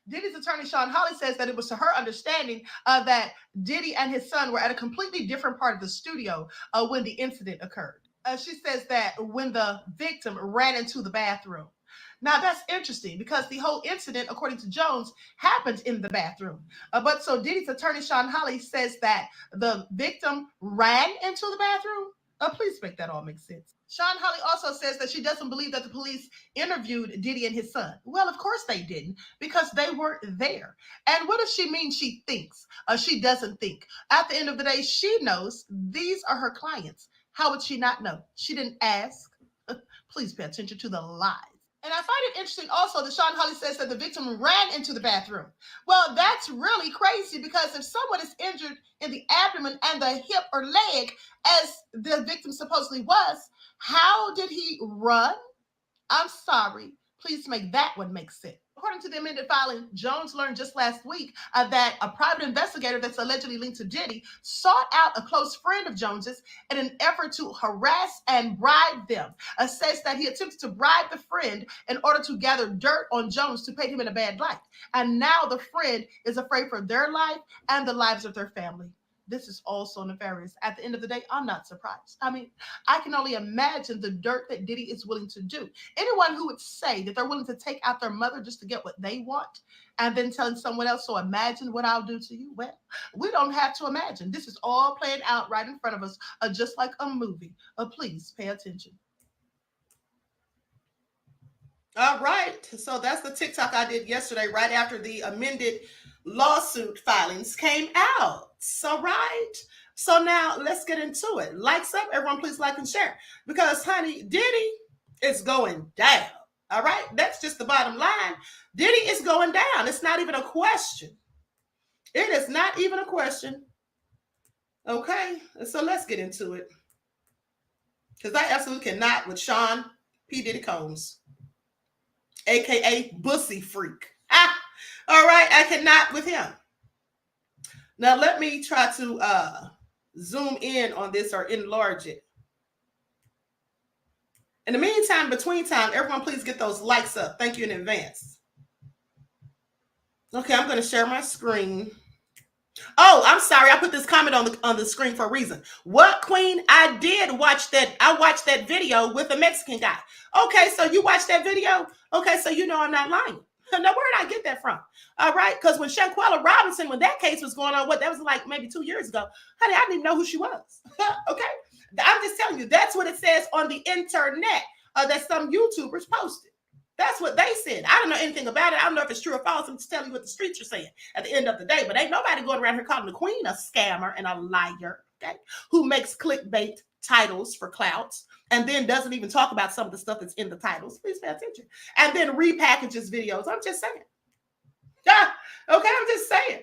Diddy's attorney, Sh00ting, says that it was to her understanding that Diddy and his son were at a completely different part of the studio when the incident occurred. She says that when the victim ran into the bathroom. Now, that's interesting because the whole incident, according to Jones, happened in the bathroom. But so Diddy's attorney, Sh00ting, says that the victim ran into the bathroom. Please make that all make sense. Sh00ting also says that she doesn't believe that the police interviewed Diddy and his son. Well, of course they didn't, because they weren't there. And what does she mean she thinks? She doesn't think. At the end of the day, she knows these are her clients. How would she not know? She didn't ask. Please pay attention to the lies. And I find it interesting also that Sh00ting says that the victim ran into the bathroom. Well, that's really crazy because if someone is injured in the abdomen and the hip or leg, as the victim supposedly was, how did he run? I'm sorry. Please make that one make sense. According to the amended filing, Jones learned just last week that a private investigator that's allegedly linked to Diddy sought out a close friend of Jones's in an effort to harass and bribe them. Says that he attempted to bribe the friend in order to gather dirt on Jones to paint him in a bad light. And now the friend is afraid for their life and the lives of their family. This is also nefarious. At the end of the day, I'm not surprised. I mean, I can only imagine the dirt that Diddy is willing to do. Anyone who would say that they're willing to take out their mother just to get what they want and then telling someone else, so imagine what I'll do to you. Well, we don't have to imagine. This is all playing out right in front of us, just like a movie. Please pay attention. All right. So that's the TikTok I did yesterday, right after the amended lawsuit filings came out. So now let's get into it. Likes up, everyone, please like and share, because honey, Diddy is going down. All right, that's just the bottom line. Diddy is going down. It's not even a question. It is not even a question. Okay, so let's get into it, because I absolutely cannot with Sean P. Diddy Combs, aka Bussy Freak. All right, I cannot with him. Now, let me try to zoom in on this or enlarge it. In the meantime, between time, everyone please get those likes up. Thank you in advance. Okay, I'm going to share my screen. Oh, I'm sorry. I put this comment on the screen for a reason. What, Queen? I did watch that. I watched that video with a Mexican guy. Okay, so you watched that video? Okay, so you know I'm not lying. Now, where did I get that from? All right, because when Shanquella Robinson, when that case was going on, that was like maybe 2 years ago, honey, I didn't even know who she was. Okay, I'm just telling you, that's what it says on the internet that some YouTubers posted. That's what they said. I don't know anything about it. I don't know if it's true or false. I'm just telling you what the streets are saying at the end of the day. But ain't nobody going around here calling the queen a scammer and a liar, okay, who makes clickbait titles for clouts and then doesn't even talk about some of the stuff that's in the titles. Please pay attention. And then repackages videos. I'm just saying. Yeah, okay, I'm just saying.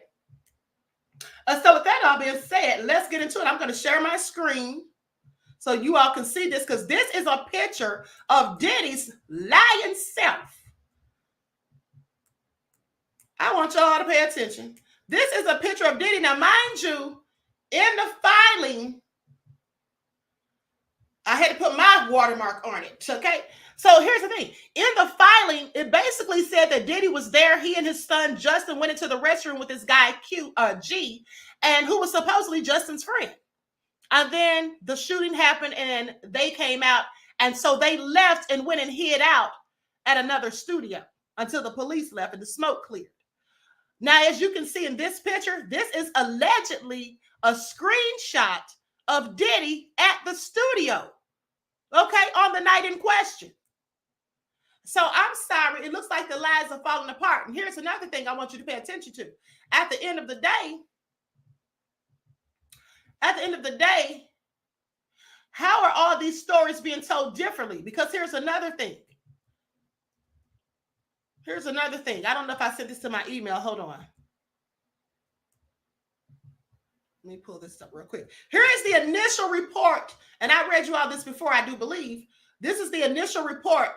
So with that all being said, let's get into it. I'm going to share my screen so you all can see this, because this is a picture of Diddy's lying self. I want y'all to pay attention. This is a picture of Diddy. Now, mind you, in the filing, I had to put my watermark on it, okay? So here's the thing. In the filing, it basically said that Diddy was there. He and his son, Justin, went into the restroom with this guy, G, and who was supposedly Justin's friend. And then the shooting happened and they came out. And so they left and went and hid out at another studio until the police left and the smoke cleared. Now, as you can see in this picture, this is allegedly a screenshot of Diddy at the studio, okay, on the night in question. So I'm sorry. It looks like the lies are falling apart. And here's another thing I want you to pay attention to. At the end of the day, how are all these stories being told differently? Because here's another thing. I don't know if I sent this to my email. Hold on. Let me pull this up real quick. Here is the initial report. And I read you all this before, I do believe. This is the initial report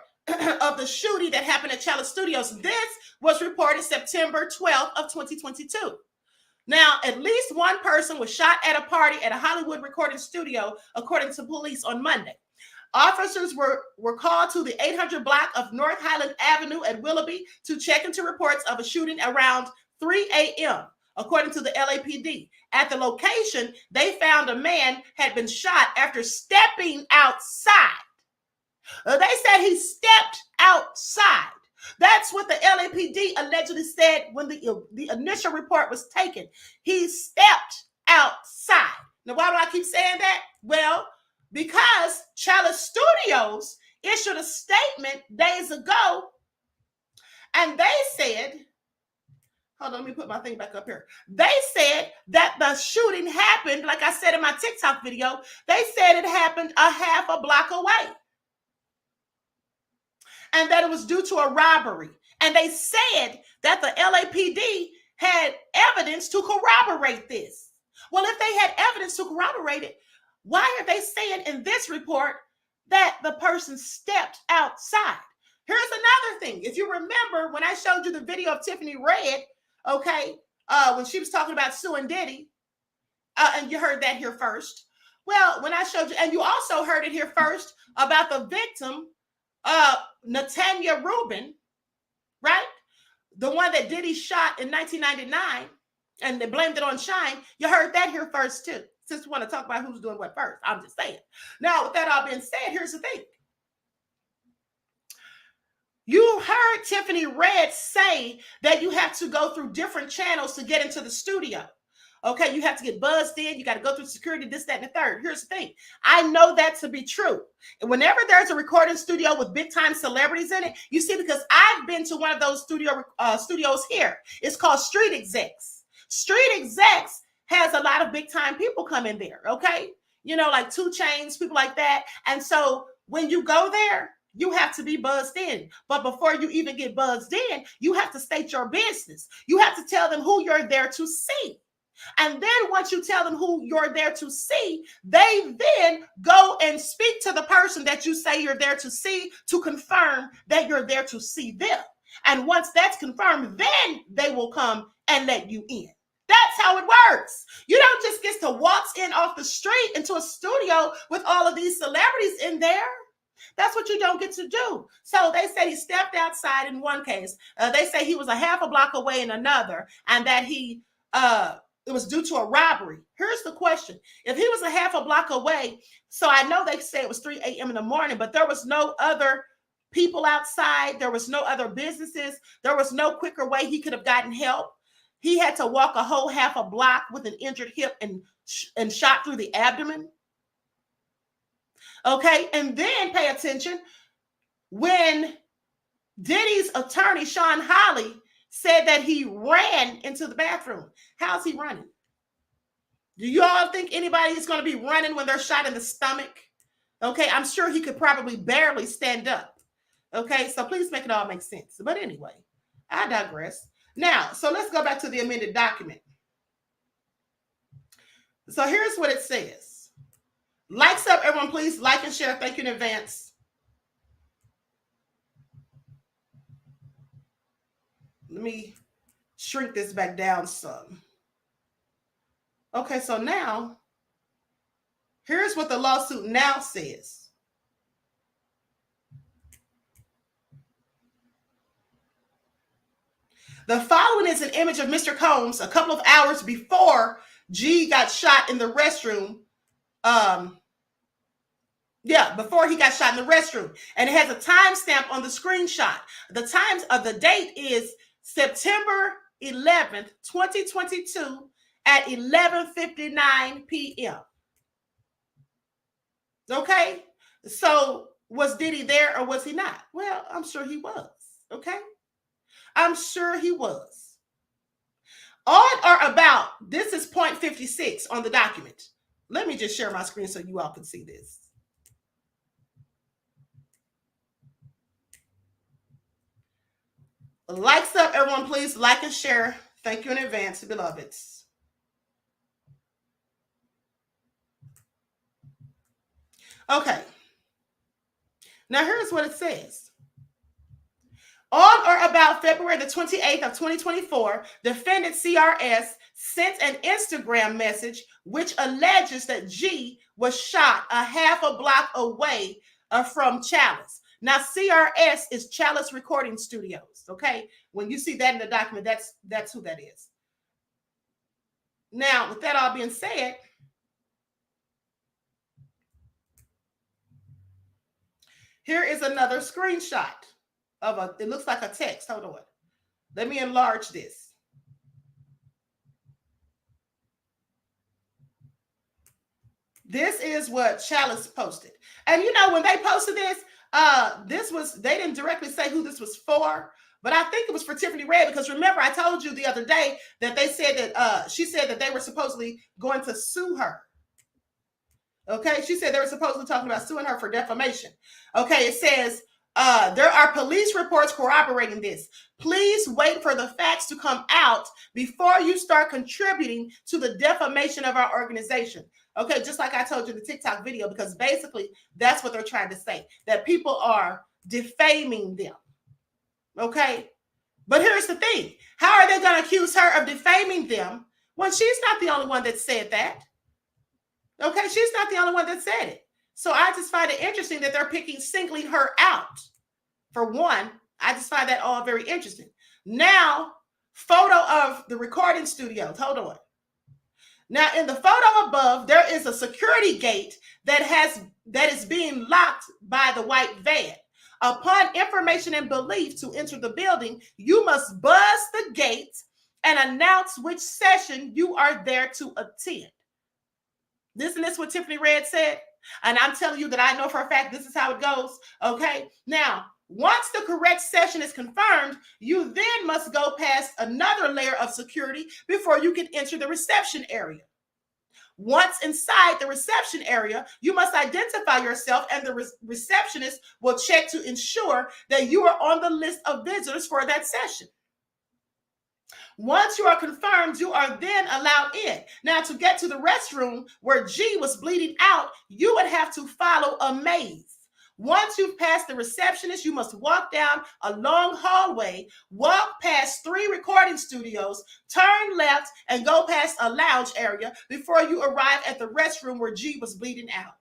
of the shooting that happened at Chalice Studios. This was reported September 12th of 2022. Now, at least one person was shot at a party at a Hollywood recording studio, according to police on Monday. Officers were called to the 800 block of North Highland Avenue at Willoughby to check into reports of a shooting around 3 a.m., according to the LAPD. At the location, they found a man had been shot after stepping outside. They said he stepped outside. That's what the LAPD allegedly said when the initial report was taken. He stepped outside. Now, why do I keep saying that? Well, because Chalice Studios issued a statement days ago, and they said, hold on, let me put my thing back up here. They said that the shooting happened, like I said in my TikTok video, they said it happened a half a block away. And that it was due to a robbery. And they said that the LAPD had evidence to corroborate this. Well, if they had evidence to corroborate it, why are they saying in this report that the person stepped outside? Here's another thing. If you remember when I showed you the video of Tiffany Red, okay, when she was talking about suing Diddy, and you heard that here first. Well, when I showed you, and you also heard it here first about the victim, Natanya Rubin, right? The one that Diddy shot in 1999, and they blamed it on Shine. You heard that here first too. Since we want to talk about who's doing what first, I'm just saying. Now, with that all being said, here's the thing. You heard Tiffany Red say that you have to go through different channels to get into the studio. Okay, you have to get buzzed in. You got to go through security, this, that, and the third. Here's the thing. I know that to be true. And whenever there's a recording studio with big-time celebrities in it, you see, because I've been to one of those studios here. It's called Street Execs. Street Execs has a lot of big-time people come in there, okay? You know, like 2 Chainz, people like that. And so when you go there, you have to be buzzed in. But before you even get buzzed in, you have to state your business. You have to tell them who you're there to see. And then once you tell them who you're there to see, they then go and speak to the person that you say you're there to see to confirm that you're there to see them. And once that's confirmed, then they will come and let you in. That's how it works. You don't just get to waltz in off the street into a studio with all of these celebrities in there. That's what you don't get to do. So they say he stepped outside in one case. They say he was a half a block away in another, and that it was due to a robbery. Here's the question. If he was a half a block away, so I know they say it was 3 a.m. in the morning, but there was no other people outside. There was no other businesses. There was no quicker way he could have gotten help. He had to walk a whole half a block with an injured hip and shot through the abdomen. Okay, and then pay attention. When Diddy's attorney, Sean Holly, said that he ran into the bathroom. How's he running? Do you all think anybody is going to be running when they're shot in the stomach? Okay, I'm sure he could probably barely stand up. Okay, so please make it all make sense. But anyway, I digress. Now, so let's go back to the amended document. So here's what it says. Likes up, everyone, please. Like and share. Thank you in advance. Let me shrink this back down some. Okay, so now, here's what the lawsuit now says. The following is an image of Mr. Combs a couple of hours before G got shot in the restroom. Before he got shot in the restroom. And it has a timestamp on the screenshot. The date is September 11th, 2022 at 11:59 p.m. Okay? So Was Diddy there or was he not? Well, I'm sure he was. Okay. I'm sure he was. On or about, this is point 56 on the document. Let me just share my screen so you all can see this. Likes up, everyone, please like and share. Thank you in advance, beloveds. Okay. Now here's what it says. On or about February the 28th of 2024, defendant CRS sent an Instagram message which alleges that G was shot a half a block away from Chalice. Now, CRS is Chalice Recording Studios, okay? When you see that in the document, that's who that is. Now, with that all being said, here is another screenshot of it looks like a text. Hold on. Let me enlarge this. This is what Chalice posted. And you know, when they posted this, they didn't directly say who this was for, but I think it was for Tiffany Red, because remember, I told you the other day that they said that she said that they were supposedly going to sue her. Okay, she said they were supposedly talking about suing her for defamation. Okay, it says, there are police reports corroborating this. Please wait for the facts to come out before you start contributing to the defamation of our organization. Okay, just like I told you in the TikTok video, because basically that's what they're trying to say, that people are defaming them. Okay, but here's the thing. How are they going to accuse her of defaming them when she's not the only one that said that? Okay, she's not the only one that said it. So I just find it interesting that they're singling her out. For one, I just find that all very interesting. Now, photo of the recording studios. Hold on. Now, in the photo above, there is a security gate that is being locked by the white van. Upon information and belief to enter the building, you must buzz the gate and announce which session you are there to attend. Isn't this what Tiffany Red said? And I'm telling you that I know for a fact this is how it goes. Okay. Now, once the correct session is confirmed, you then must go past another layer of security before you can enter the reception area. Once inside the reception area, you must identify yourself, and the receptionist will check to ensure that you are on the list of visitors for that session. Once you are confirmed, you are then allowed in. Now, to get to the restroom where G was bleeding out, you would have to follow a maze. Once you've passed the receptionist, you must walk down a long hallway, walk past 3 recording studios, turn left, and go past a lounge area before you arrive at the restroom where G was bleeding out.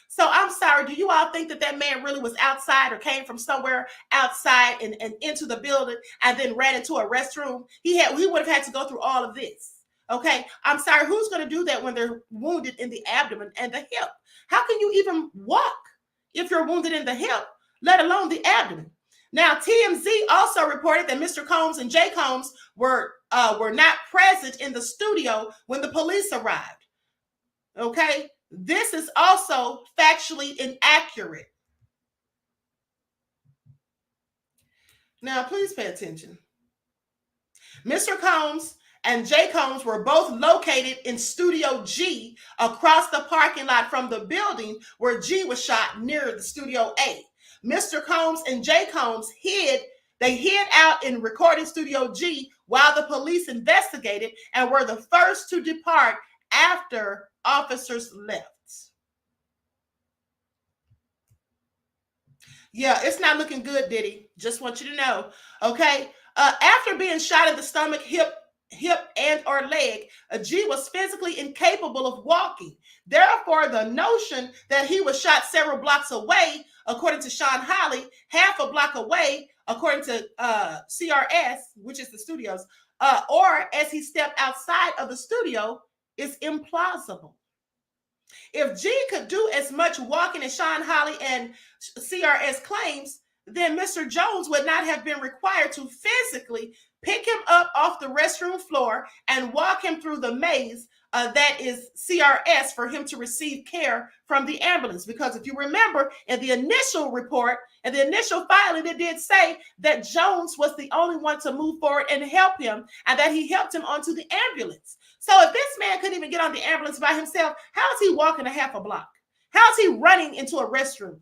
So I'm sorry, do you all think that that man really was outside or came from somewhere outside and into the building and then ran into a restroom? He would have had to go through all of this. Okay, I'm sorry, who's going to do that when they're wounded in the abdomen and the hip? How can you even walk if you're wounded in the hip, let alone the abdomen? Now, TMZ also reported that Mr. Combs and J. Combs were not present in the studio when the police arrived. Okay, this is also factually inaccurate. Now, please pay attention. Mr. Combs and J. Combs were both located in Studio G across the parking lot from the building where G was shot near the Studio A. Mr. Combs and J. Combs hid out in Recording Studio G while the police investigated and were the first to depart after officers left. Yeah, it's not looking good, Diddy. Just want you to know. Okay. After being shot in the stomach, hip and or leg, G was physically incapable of walking. Therefore, the notion that he was shot several blocks away, according to Sean Holly, half a block away, according to CRS, which is the studios, or as he stepped outside of the studio, is implausible. If G could do as much walking as Sean Holly and CRS claims, then Mr. Jones would not have been required to physically pick him up off the restroom floor, and walk him through the maze that is CRS for him to receive care from the ambulance. Because if you remember, in the initial report, in the initial filing, it did say that Jones was the only one to move forward and help him, and that he helped him onto the ambulance. So if this man couldn't even get on the ambulance by himself, how is he walking a half a block? How is he running into a restroom?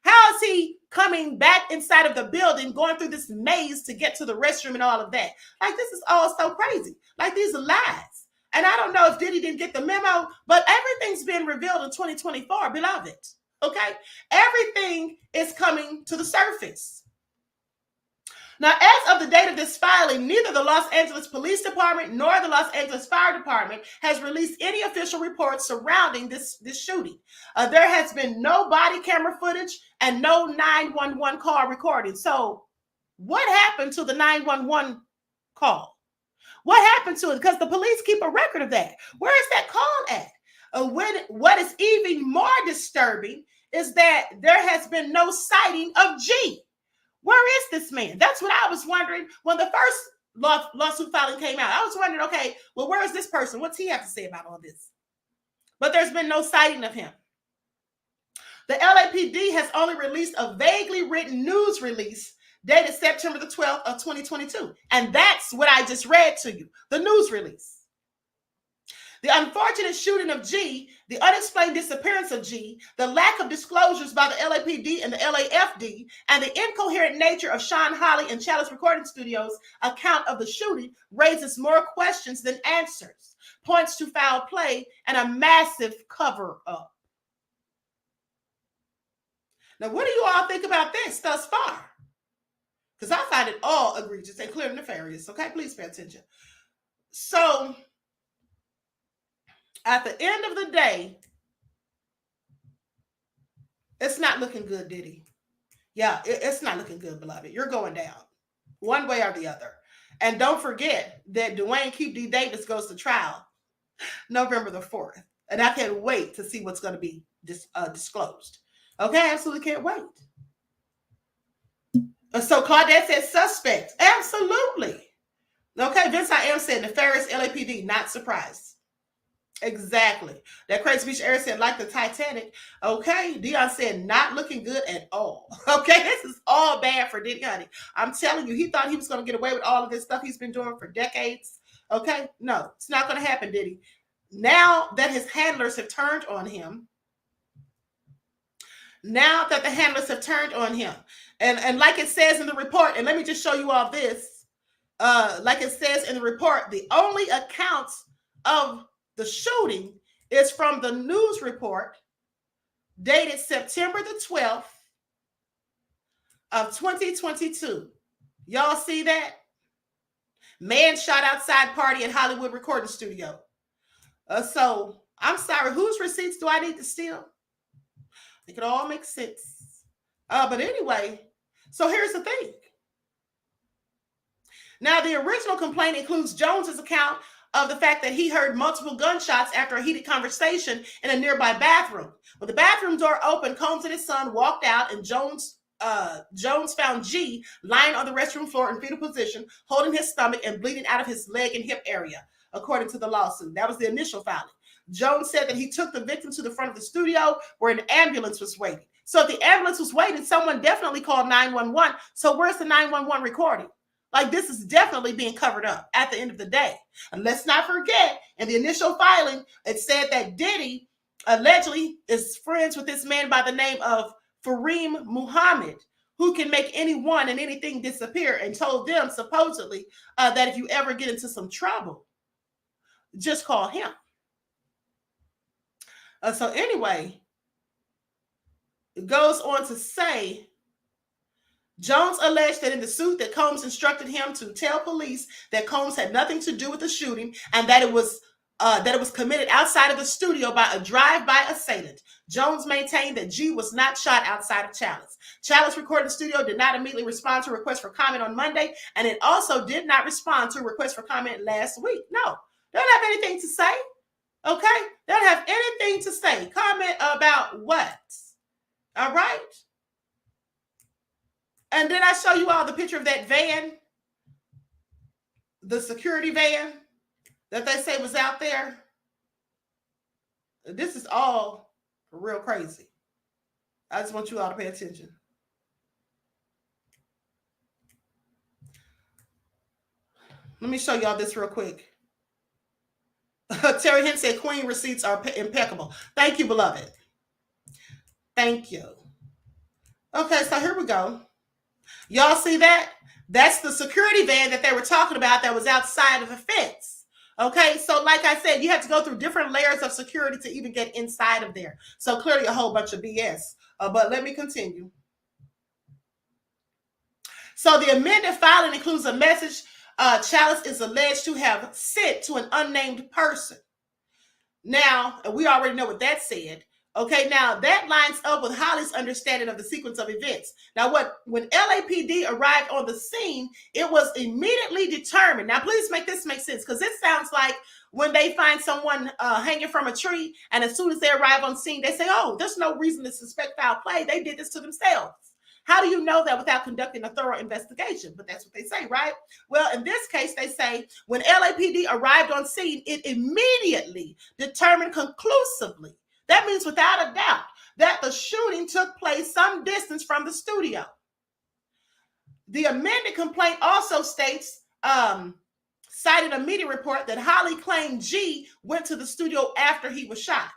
How is he coming back inside of the building, going through this maze to get to the restroom and all of that? Like, this is all so crazy. Like, these are lies. And I don't know if Diddy didn't get the memo, but everything's been revealed in 2024, beloved. Okay? Everything is coming to the surface. Now, as of the date of this filing, neither the Los Angeles Police Department nor the Los Angeles Fire Department has released any official reports surrounding this shooting. There has been no body camera footage and no 911 call recording. So what happened to the 911 call? What happened to it? Because the police keep a record of that. Where is that call at? What is even more disturbing is that there has been no sighting of G. Where is this man? That's what I was wondering when the first lawsuit filing came out. I was wondering, okay, well, where is this person? What's he have to say about all this? But there's been no sighting of him. The LAPD has only released a vaguely written news release dated September the 12th of 2022. And that's what I just read to you, the news release. The unfortunate shooting of G, the unexplained disappearance of G, the lack of disclosures by the LAPD and the LAFD, and the incoherent nature of Sean Holly and Chalice Recording Studios' account of the shooting raises more questions than answers, points to foul play and a massive cover-up. Now, what do you all think about this thus far? Because I find it all egregious and clear and nefarious. Okay, please pay attention. So, at the end of the day, it's not looking good, Diddy. Yeah, it's not looking good, beloved. You're going down one way or the other. And don't forget that Dwayne Keep D. Davis goes to trial November the 4th. And I can't wait to see what's going to be disclosed. Okay, absolutely can't wait. So Claudette says suspect. Absolutely. Okay, Vince I am said nefarious LAPD, not surprised. Exactly. That Crazy Beach Air said like the Titanic. Okay, Dion said not looking good at all. Okay, this is all bad for Diddy, honey. I'm telling you, he thought he was going to get away with all of this stuff he's been doing for decades. Okay, no, it's not going to happen, Diddy. Now that his handlers have turned on him, and like it says in the report, and let me just show you all this. Like it says in the report, the only accounts of the shooting is from the news report dated September the 12th of 2022. Y'all see that? Man shot outside party at Hollywood recording studio. So I'm sorry, whose receipts do I need to steal? It could all make sense. But anyway, so here's the thing. Now, the original complaint includes Jones's account of the fact that he heard multiple gunshots after a heated conversation in a nearby bathroom. When the bathroom door opened, Combs and his son walked out, and Jones found G lying on the restroom floor in fetal position, holding his stomach and bleeding out of his leg and hip area, according to the lawsuit. That was the initial filing. Jones said that he took the victim to the front of the studio where an ambulance was waiting. So if the ambulance was waiting, someone definitely called 911. So where's the 911 recording? Like, this is definitely being covered up at the end of the day. And let's not forget, in the initial filing, it said that Diddy allegedly is friends with this man by the name of Fareem Muhammad, who can make anyone and anything disappear, and told them supposedly that if you ever get into some trouble, just call him. So anyway, it goes on to say, Jones alleged that in the suit that Combs instructed him to tell police that Combs had nothing to do with the shooting, and that it was committed outside of the studio by a drive-by assailant. Jones maintained that G was not shot outside of Chalice. Chalice Recording Studio did not immediately respond to a request for comment on Monday, and it also did not respond to a request for comment last week. No, they don't have anything to say. Okay? They don't have anything to say. Comment about what? All right? And then I show you all the picture of that van the security van that they say was out there, this is all real crazy. I just want you all to pay attention. Let me show y'all this real quick. Terry Hint said Queen receipts are impeccable. Thank you, beloved. Thank you. Okay, so here we go. Y'all see that? That's the security van that they were talking about that was outside of the fence. Okay, so like I said, you have to go through different layers of security to even get inside of there. So clearly a whole bunch of BS. But let me continue. So the amended filing includes a message Chalice is alleged to have sent to an unnamed person. Now, we already know what that said. Okay, now that lines up with Holly's understanding of the sequence of events. Now, when LAPD arrived on the scene, it was immediately determined. Now, please make this make sense, because it sounds like when they find someone hanging from a tree, and as soon as they arrive on scene, they say, oh, there's no reason to suspect foul play. They did this to themselves. How do you know that without conducting a thorough investigation? But that's what they say, right? Well, in this case, they say when LAPD arrived on scene, it immediately determined conclusively, that means without a doubt, that the shooting took place some distance from the studio. The amended complaint also states, cited a media report that Holly claimed G went to the studio after he was shot.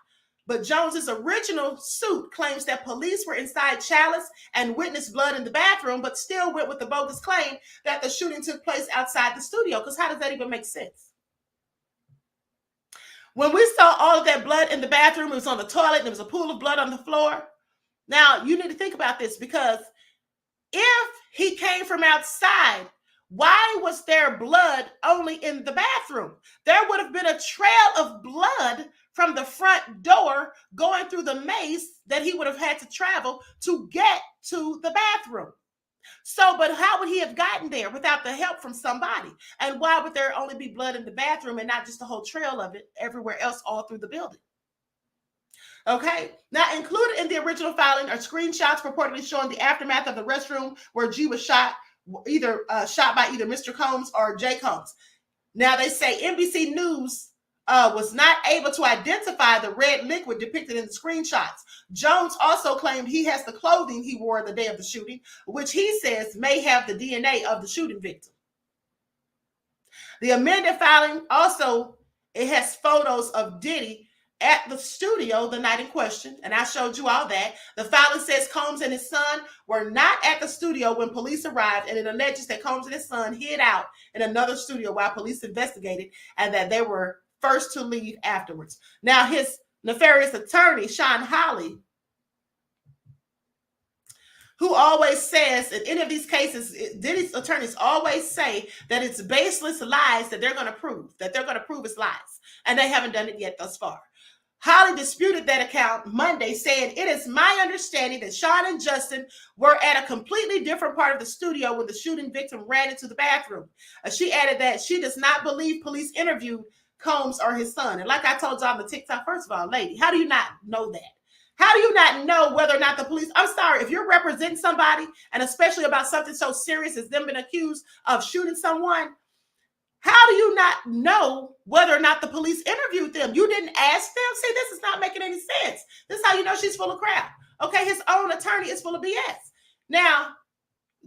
But Jones's original suit claims that police were inside Chalice and witnessed blood in the bathroom, but still went with the bogus claim that the shooting took place outside the studio. Because how does that even make sense? When we saw all of that blood in the bathroom, it was on the toilet, and there was a pool of blood on the floor. Now, you need to think about this, because if he came from outside, why was there blood only in the bathroom? There would have been a trail of blood from the front door going through the maze that he would have had to travel to get to the bathroom. So, but how would he have gotten there without the help from somebody? And why would there only be blood in the bathroom and not just a whole trail of it everywhere else all through the building? Okay, now included in the original filing are screenshots purportedly showing the aftermath of the restroom where G was shot, shot by either Mr. Combs or Jay Combs. Now they say NBC News was not able to identify the red liquid depicted in the screenshots. Jones also claimed he has the clothing he wore the day of the shooting, which he says may have the DNA of the shooting victim. The amended filing also, it has photos of Diddy at the studio the night in question, and I showed you all that. The filing says Combs and his son were not at the studio when police arrived, and it alleges that Combs and his son hid out in another studio while police investigated, and that they were first to leave afterwards. Now, his nefarious attorney, Sean Hawley, who always says in any of these cases, Diddy's attorneys always say that it's baseless lies that they're going to prove, it's lies, and they haven't done it yet thus far. Hawley disputed that account Monday, saying, "It is my understanding that Sean and Justin were at a completely different part of the studio when the shooting victim ran into the bathroom." She added that she does not believe police interviewed Combs or his son. And like I told you on the TikTok, first of all, lady, how do you not know that? How do you not know whether or not the police, I'm sorry, if you're representing somebody, and especially about something so serious as them being accused of shooting someone, how do you not know whether or not the police interviewed them? You didn't ask them? See, this is not making any sense. This is how you know she's full of crap. Okay, his own attorney is full of BS. Now,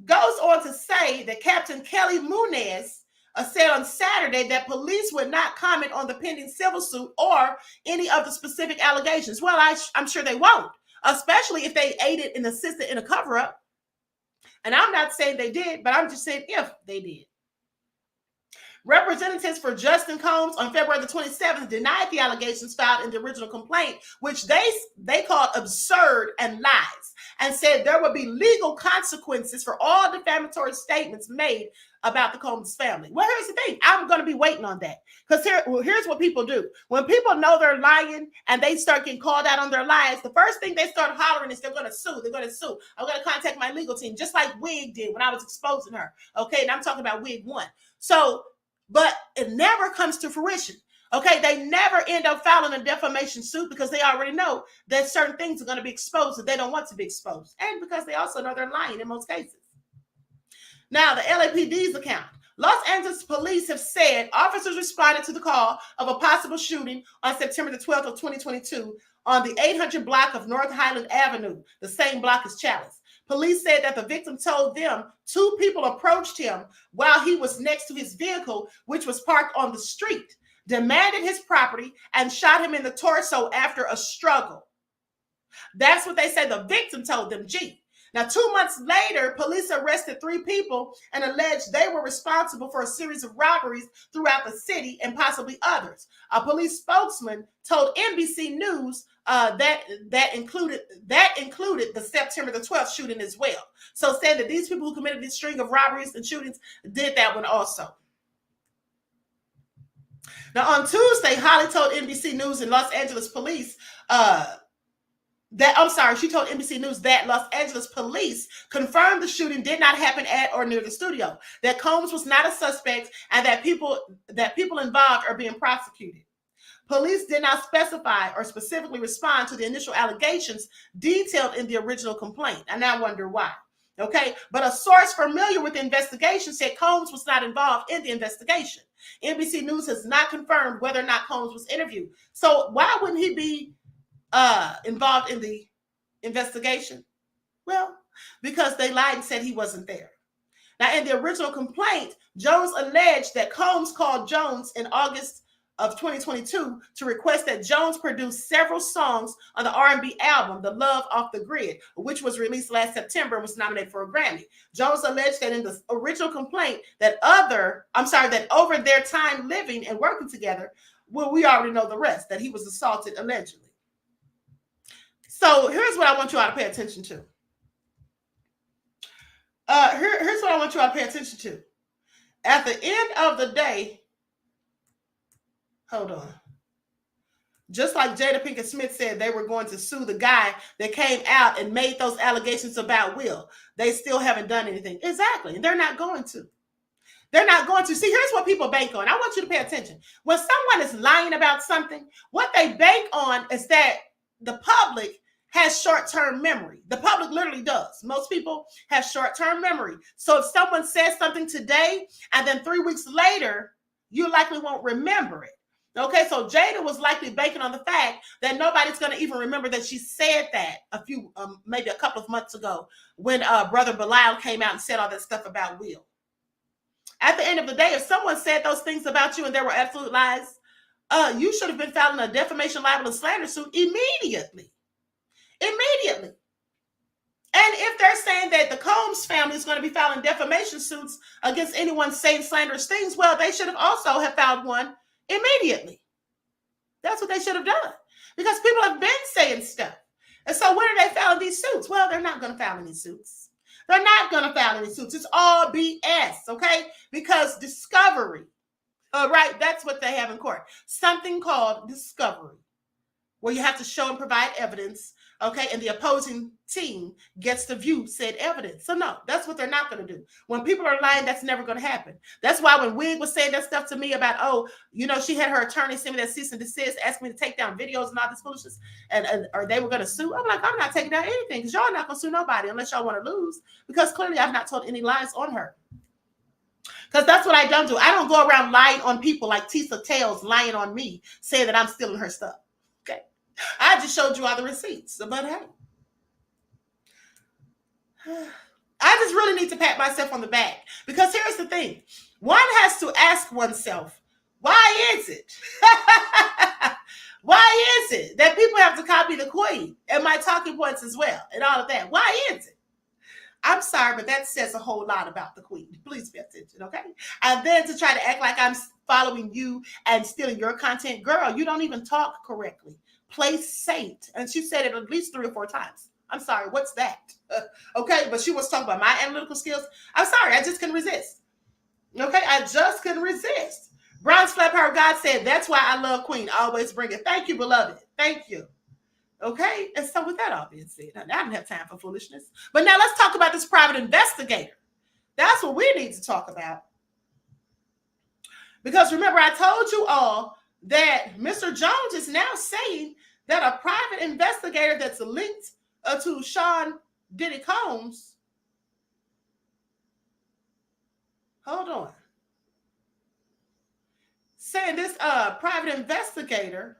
goes on to say that Captain Kelly Munez said on Saturday that police would not comment on the pending civil suit or any of the specific allegations. Well, I'm sure they won't, especially if they aided and assisted in a cover-up. And I'm not saying they did, but I'm just saying if they did. Representatives for Justin Combs on February the 27th denied the allegations filed in the original complaint, which they called absurd and lies, and said there would be legal consequences for all defamatory statements made about the Combs family. Well, here's the thing. I'm going to be waiting on that, because here's what people do. When people know they're lying and they start getting called out on their lies, the first thing they start hollering is they're going to sue. They're going to sue. I'm going to contact my legal team, just like Wig did when I was exposing her. Okay, and I'm talking about Wig 1. So, but it never comes to fruition. Okay, they never end up filing a defamation suit because they already know that certain things are going to be exposed that they don't want to be exposed. And because they also know they're lying in most cases. Now, the LAPD's account. Los Angeles police have said officers responded to the call of a possible shooting on September the 12th of 2022 on the 800 block of North Highland Avenue, the same block as Chalice. Police said that the victim told them two people approached him while he was next to his vehicle, which was parked on the street, demanded his property, and shot him in the torso after a struggle. That's what they said the victim told them, G. Now, 2 months later, police arrested 3 people and alleged they were responsible for a series of robberies throughout the city and possibly others. A police spokesman told NBC News that included the September the 12th shooting as well. So said that these people who committed this string of robberies and shootings did that one also. Now, on Tuesday, Holly told NBC News and Los Angeles police she told NBC News that Los Angeles police confirmed the shooting did not happen at or near the studio, that Combs was not a suspect, and that people involved are being prosecuted. Police did not specify or specifically respond to the initial allegations detailed in the original complaint. And I wonder why. Okay, but a source familiar with the investigation said Combs was not involved in the investigation. NBC News has not confirmed whether or not Combs was interviewed. So why wouldn't he be involved in the investigation? Well, because they lied and said he wasn't there. Now, in the original complaint, Jones alleged that Combs called Jones in August of 2022 to request that Jones produce several songs on the R&B album, The Love Off the Grid, which was released last September and was nominated for a Grammy. Jones alleged that in the original complaint that over their time living and working together, well, we already know the rest, that he was assaulted allegedly. So here's what I want you all to pay attention to. Here's what I want you all to pay attention to. At the end of the day, hold on. Just like Jada Pinkett Smith said they were going to sue the guy that came out and made those allegations about Will. They still haven't done anything. Exactly. And they're not going to. They're not going to. See, here's what people bank on. I want you to pay attention. When someone is lying about something, what they bank on is that the public has short-term memory. The public literally does. Most people have short-term memory. So if someone says something today and then 3 weeks later, you likely won't remember it. Okay, so Jada was likely banking on the fact that nobody's going to even remember that she said that maybe a couple of months ago when Brother Belial came out and said all that stuff about Will. At the end of the day, if someone said those things about you and there were absolute lies, you should have been filing a defamation, libel, and slander suit immediately. Immediately. And if they're saying that the Combs family is going to be filing defamation suits against anyone saying slanderous things, well, they should have also have filed one immediately. That's what they should have done. Because people have been saying stuff. And so when are they filing these suits? Well, they're not going to file any suits. They're not going to file any suits. It's all BS, okay? Because discovery, right? That's what they have in court. Something called discovery, where you have to show and provide evidence, okay? And the opposing team gets to view said evidence. So no, that's what they're not going to do. When people are lying, that's never going to happen. That's why when Wig was saying that stuff to me about, she had her attorney send me that cease and desist, ask me to take down videos and all this foolishness, or they were going to sue. I'm like, I'm not taking down anything because y'all not going to sue nobody unless y'all want to lose, because clearly I've not told any lies on her. Because that's what I don't do. I don't go around lying on people like Tisa Tales lying on me, saying that I'm stealing her stuff. Okay. I just showed you all the receipts, but hey. I just really need to pat myself on the back, because here's the thing. One has to ask oneself, why is it? Why is it that people have to copy the queen and my talking points as well and all of that? Why is it? I'm sorry, but that says a whole lot about the queen. Please pay attention, okay? And then to try to act like I'm following you and stealing your content. Girl, you don't even talk correctly. Play saint. And she said it at least 3 or 4 times. I'm sorry, what's that? Okay, but she was talking about my analytical skills. I'm sorry, I just couldn't resist. Okay, I just couldn't resist. Bronze Flat Power God said, that's why I love Queen. Always bring it. Thank you, beloved. Thank you. Okay, and so with that all being said, I didn't have time for foolishness. But now let's talk about this private investigator. That's what we need to talk about. Because remember, I told you all that Mr. Jones is now saying that a private investigator that's linked to Sean Diddy Combs. Hold on. saying this private investigator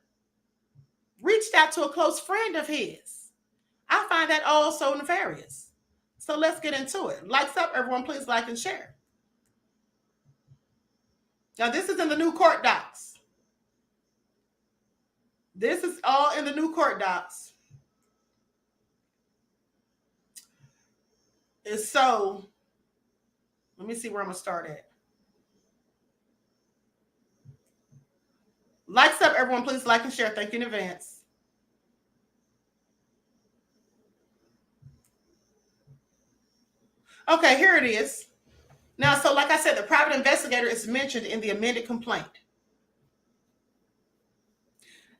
reached out to a close friend of his. I find that also nefarious. So let's get into it. Likes up, everyone. Please like and share. Now, this is in the new court docs. This is all in the new court docs. And so, let me see where I'm going to start at. Likes up, everyone. Please like and share. Thank you in advance. Okay, here it is. Now, so like I said, the private investigator is mentioned in the amended complaint.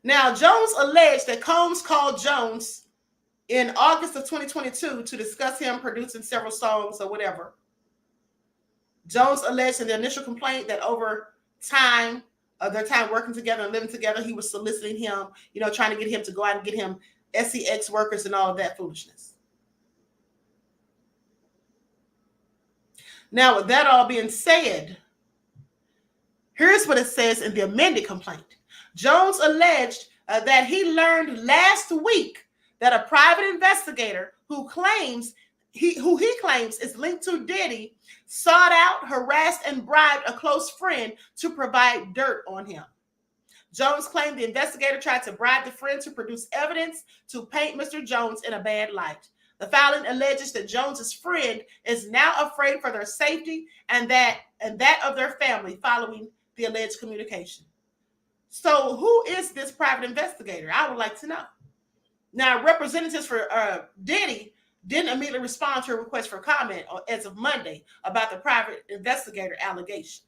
Now, Jones alleged that Combs called Jones in August of 2022 to discuss him producing several songs or whatever. Jones alleged in the initial complaint that over time of their time working together and living together, he was soliciting him, trying to get him to go out and get him sex workers and all of that foolishness. Now, with that all being said, here's what it says in the amended complaint. Jones alleged that he learned last week that a private investigator who he claims is linked to Diddy sought out, harassed, and bribed a close friend to provide dirt on him. Jones claimed the investigator tried to bribe the friend to produce evidence to paint Mr. Jones in a bad light. The filing alleges that Jones's friend is now afraid for their safety and that of their family following the alleged communication. So who is this private investigator? I would like to know. Now, representatives for Diddy didn't immediately respond to a request for comment as of Monday about the private investigator allegation.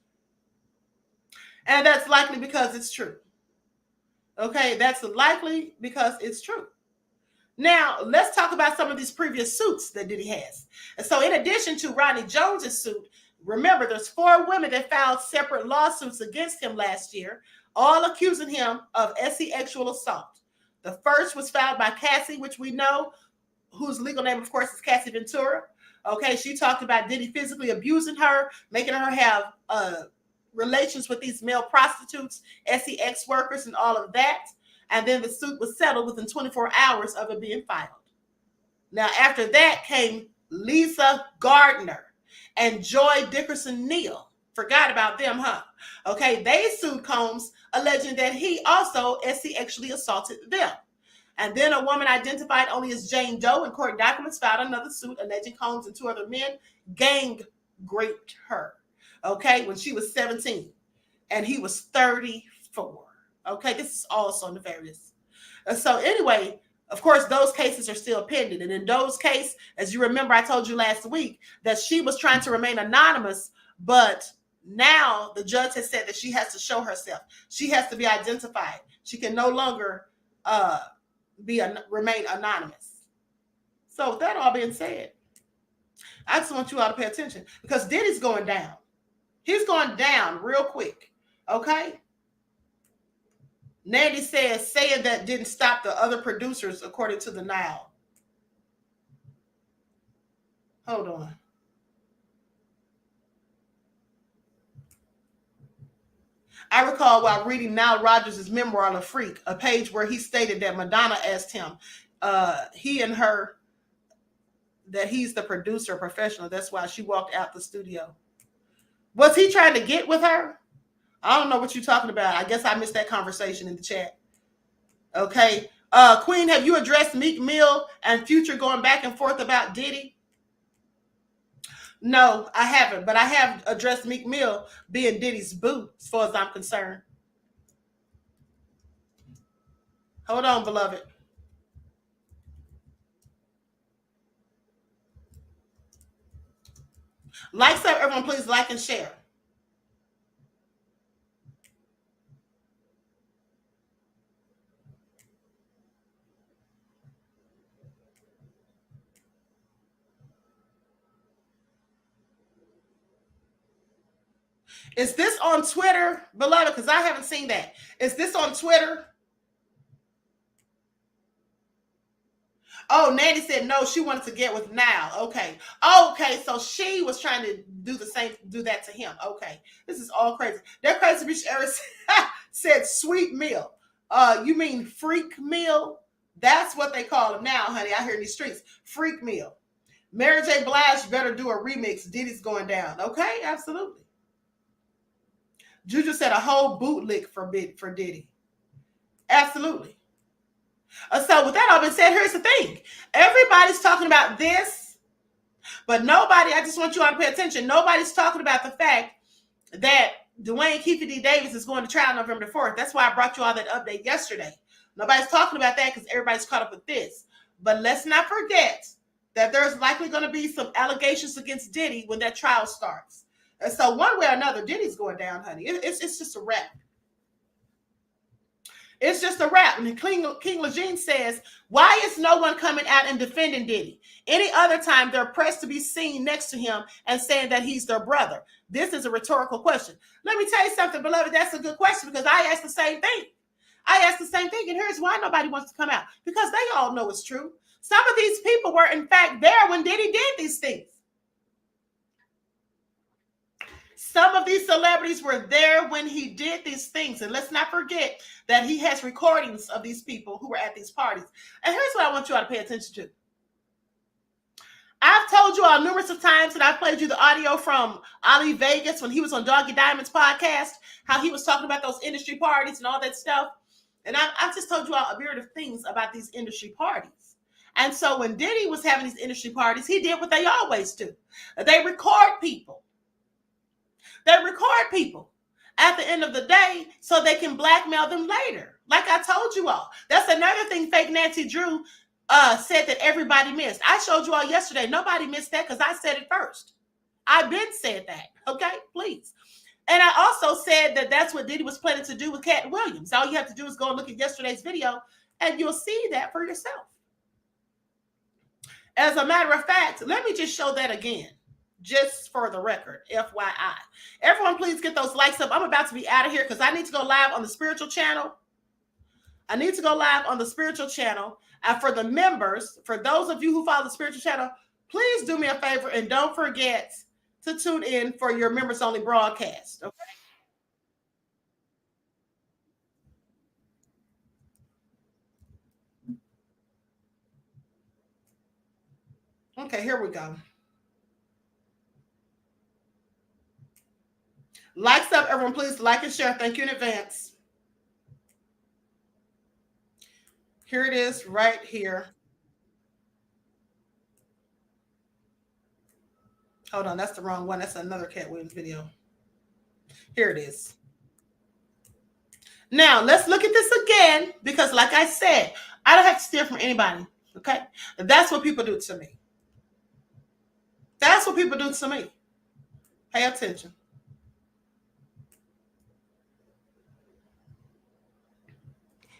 And that's likely because it's true. Okay, that's likely because it's true. Now, let's talk about some of these previous suits that Diddy has. And so in addition to Rodney Jones's suit, remember there's 4 women that filed separate lawsuits against him last year, all accusing him of sexual assault. The first was filed by Cassie, which we know, whose legal name, of course, is Cassie Ventura. Okay, she talked about Diddy physically abusing her, making her have relations with these male prostitutes, sex workers, and all of that. And then the suit was settled within 24 hours of it being filed. Now, after that came Lisa Gardner and Joy Dickerson-Neal. Forgot about them, huh? Okay, they sued Combs, alleging that he also sexually assaulted them. And then a woman identified only as Jane Doe in court documents filed another suit alleging Combs and 2 other men gang raped her, okay, when she was 17 and he was 34. Okay, this is also nefarious. So anyway, of course, those cases are still pending. And in Doe's case, as you remember, I told you last week that she was trying to remain anonymous, but now the judge has said that she has to show herself. She has to be identified. She can no longer remain anonymous. So with that all being said, I just want you all to pay attention because Diddy's going down. He's going down real quick. Okay? Nandy says, saying that didn't stop the other producers, according to the Nile. Hold on. I recall while reading Nile Rodgers' memoir, Le Freak, a page where he stated that Madonna asked him, he and her, that he's the producer, professional. That's why she walked out the studio. Was he trying to get with her? I don't know what you're talking about. I guess I missed that conversation in the chat. Okay. Queen, have you addressed Meek Mill and Future going back and forth about Diddy? No, I haven't. But I have addressed Meek Mill being Diddy's boo, as far as I'm concerned. Hold on, beloved. Likes up, everyone. Please like and share. Is this on Twitter, beloved? Because I haven't seen that. Is this on Twitter? Oh, Nanny said no, she wanted to get with Now. Okay. Okay, so she was trying to do that to him. Okay. This is all crazy. That crazy bitch Eric said sweet meal. You mean freak meal? That's what they call him now, honey. I hear in these streets. Freak meal. Mary J. Blige better do a remix. Diddy's going down. Okay, absolutely. Juju said a whole bootlick for Diddy. Absolutely. So with that all been said, here's the thing. Everybody's talking about this, but nobody, I just want you all to pay attention. Nobody's talking about the fact that Dwayne Keefe D. Davis is going to trial November the 4th. That's why I brought you all that update yesterday. Nobody's talking about that because everybody's caught up with this. But let's not forget that there's likely going to be some allegations against Diddy when that trial starts. And so one way or another, Diddy's going down, honey. It's just a wrap. It's just a wrap. And King Lejeune says, why is no one coming out and defending Diddy? Any other time, they're pressed to be seen next to him and saying that he's their brother. This is a rhetorical question. Let me tell you something, beloved. That's a good question because I asked the same thing. And here's why nobody wants to come out. Because they all know it's true. Some of these people were, in fact, there when Diddy did these things. Some of these celebrities were there when he did these things. And let's not forget that he has recordings of these people who were at these parties. And here's what I want you all to pay attention to. I've told you all numerous of times that I've played you the audio from Ali Vegas when he was on Doggy Diamond's podcast, how he was talking about those industry parties and all that stuff. And I've just told you all a myriad of things about these industry parties. And so when Diddy was having these industry parties, he did what they always do. They record people. At the end of the day so they can blackmail them later. Like I told you all. That's another thing Fake Nancy Drew said that everybody missed. I showed you all yesterday. Nobody missed that because I said it first. I've been said that. Okay, please. And I also said that that's what Diddy was planning to do with Cat Williams. All you have to do is go and look at yesterday's video and you'll see that for yourself. As a matter of fact, let me just show that again. Just for the record, FYI. Everyone, please get those likes up. I'm about to be out of here because I need to go live on the spiritual channel. And for the members, for those of you who follow the spiritual channel, please do me a favor and don't forget to tune in for your members only broadcast. Okay. Okay, here we go. Likes up, everyone, please like and share. Thank you in advance. Here it is right here. Hold on, that's the wrong one. That's another Cat Williams video. Here it is. Now, let's look at this again because like I said, I don't have to steal from anybody, okay? That's what people do to me. That's what people do to me. Pay attention.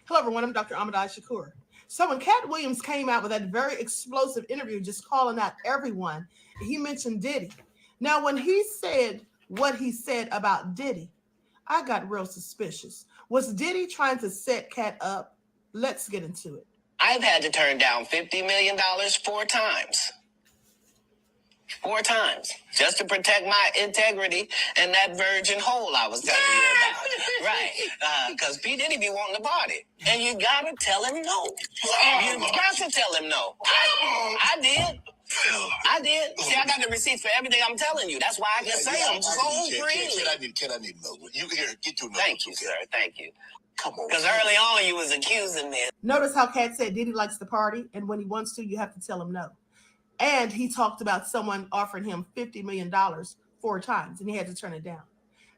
Hello, everyone. I'm Dr. Amended Shakur. So when Cat Williams came out with that very explosive interview, just calling out everyone, he mentioned Diddy. Now, when he said what he said about Diddy, I got real suspicious. Was Diddy trying to set Cat up? Let's get into it. I've had to turn down $50 million 4 times. 4 times. Just to protect my integrity and that virgin hole I was telling you about. Right. Because P. Diddy be wanting to party. And you gotta tell him no. You got to tell him no. I did. I did. See, I got the receipts for everything I'm telling you. That's why I can say them so freely. Kid, I need to know. You here, get your Thank you, sir. Thank you. Come on. Because early on you was accusing me. Notice how Cat said Diddy likes to party, and when he wants to, you have to tell him no. And he talked about someone offering him $50 million 4 times, and he had to turn it down.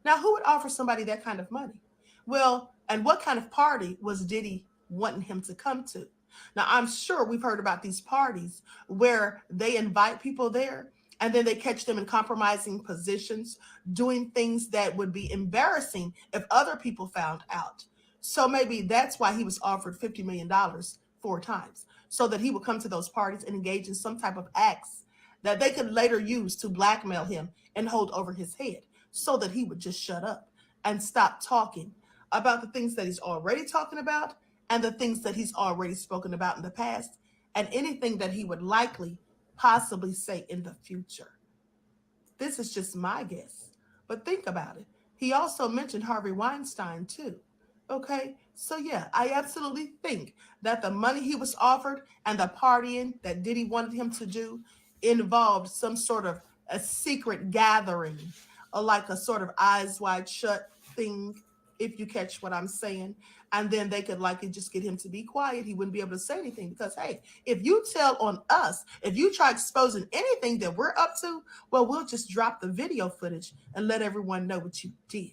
Now, who would offer somebody that kind of money? Well, and what kind of party was Diddy wanting him to come to? Now, I'm sure we've heard about these parties where they invite people there, and then they catch them in compromising positions, doing things that would be embarrassing if other people found out. So maybe that's why he was offered $50 million 4 times. So that he would come to those parties and engage in some type of acts that they could later use to blackmail him and hold over his head so that he would just shut up and stop talking about the things that he's already talking about and the things that he's already spoken about in the past and anything that he would likely possibly say in the future. This is just my guess. But think about it. He also mentioned Harvey Weinstein too. Okay? So yeah, I absolutely think that the money he was offered and the partying that Diddy wanted him to do involved some sort of a secret gathering, or like a sort of eyes wide shut thing, if you catch what I'm saying. And then they could likely just get him to be quiet. He wouldn't be able to say anything because, hey, if you tell on us, if you try exposing anything that we're up to, well, we'll just drop the video footage and let everyone know what you did.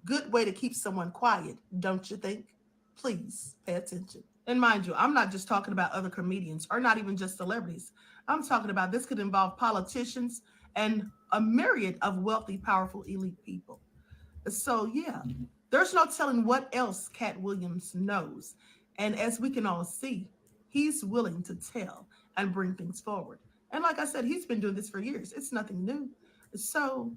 Good way to keep someone quiet, don't you think? Please pay attention. And mind you, I'm not just talking about other comedians or not even just celebrities. I'm talking about this could involve politicians and a myriad of wealthy, powerful, elite people. So yeah, there's no telling what else Cat Williams knows. And as we can all see, he's willing to tell and bring things forward. And like I said, he's been doing this for years. It's nothing new. So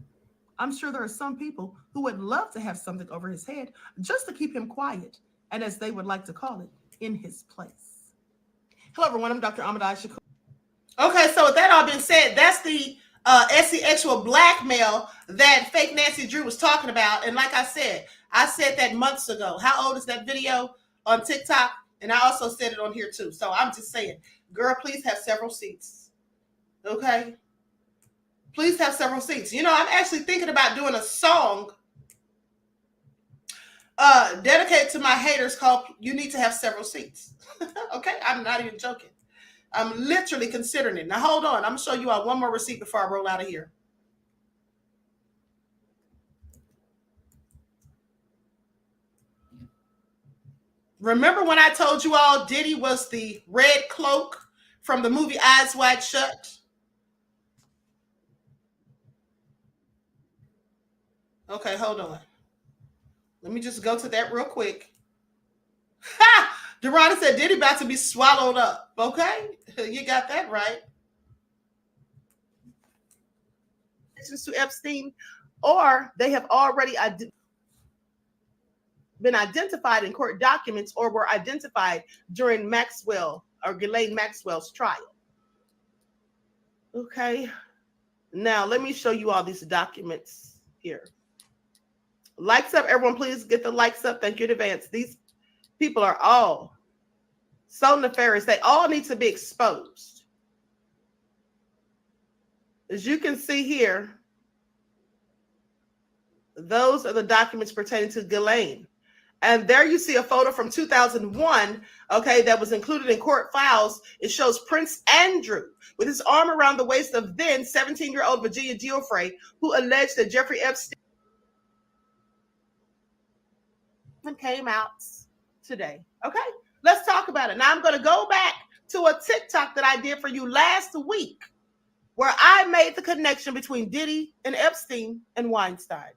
I'm sure there are some people who would love to have something over his head just to keep him quiet, and as they would like to call it, in his place. Hello, everyone. I'm Dr. Amended Shakur. Okay, so with that all being said, that's the sexual blackmail that fake Nancy Drew was talking about. And like I said that months ago. How old is that video on TikTok? And I also said it on here too. So I'm just saying, girl, please have several seats. Okay? Please have several seats. You know, I'm actually thinking about doing a song dedicated to my haters called You Need to Have Several Seats. Okay? I'm not even joking. I'm literally considering it. Now, hold on. I'm going to show you all one more receipt before I roll out of here. Remember when I told you all Diddy was the red cloak from the movie Eyes Wide Shut? Okay, hold on. Let me just go to that real quick. Ha! Dorada said Diddy about to be swallowed up. Okay, you got that right. To Epstein, or they have already been identified in court documents or were identified during Maxwell or Ghislaine Maxwell's trial. Okay, now let me show you all these documents here. Likes up, everyone, please get the likes up. Thank you in advance. These people are all so nefarious. They all need to be exposed. As you can see here, those are the documents pertaining to Ghislaine. And there you see a photo from 2001, okay, that was included in court files. It shows Prince Andrew with his arm around the waist of then 17-year-old Virginia Giuffre, who alleged that Jeffrey Epstein came out today. Okay, let's talk about it. Now I'm going to go back to a TikTok that I did for you last week where I made the connection between Diddy and Epstein and Weinstein.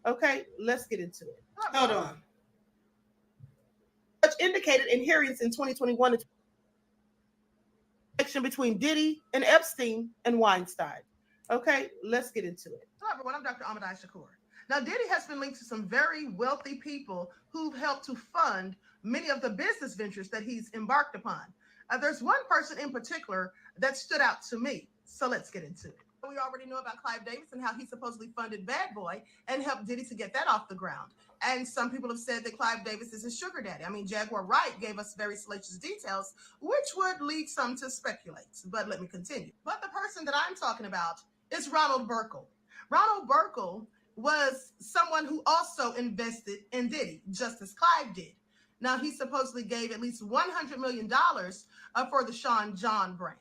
Okay, let's get into it. Hold on. Indicated in hearings in 2021 connection between Diddy and Epstein and Weinstein. Okay, let's get into it. Hello, everyone. I'm Dr. Amended Shakur. Now, Diddy has been linked to some very wealthy people who've helped to fund many of the business ventures that he's embarked upon. There's one person in particular that stood out to me. So let's get into it. We already know about Clive Davis and how he supposedly funded Bad Boy and helped Diddy to get that off the ground. And some people have said that Clive Davis is his sugar daddy. I mean, Jaguar Wright gave us very salacious details, which would lead some to speculate. But let me continue. But the person that I'm talking about is Ronald Burkle. Ronald Burkle was someone who also invested in Diddy, just as Clive did. Now, he supposedly gave at least $100 million for the Sean John brand.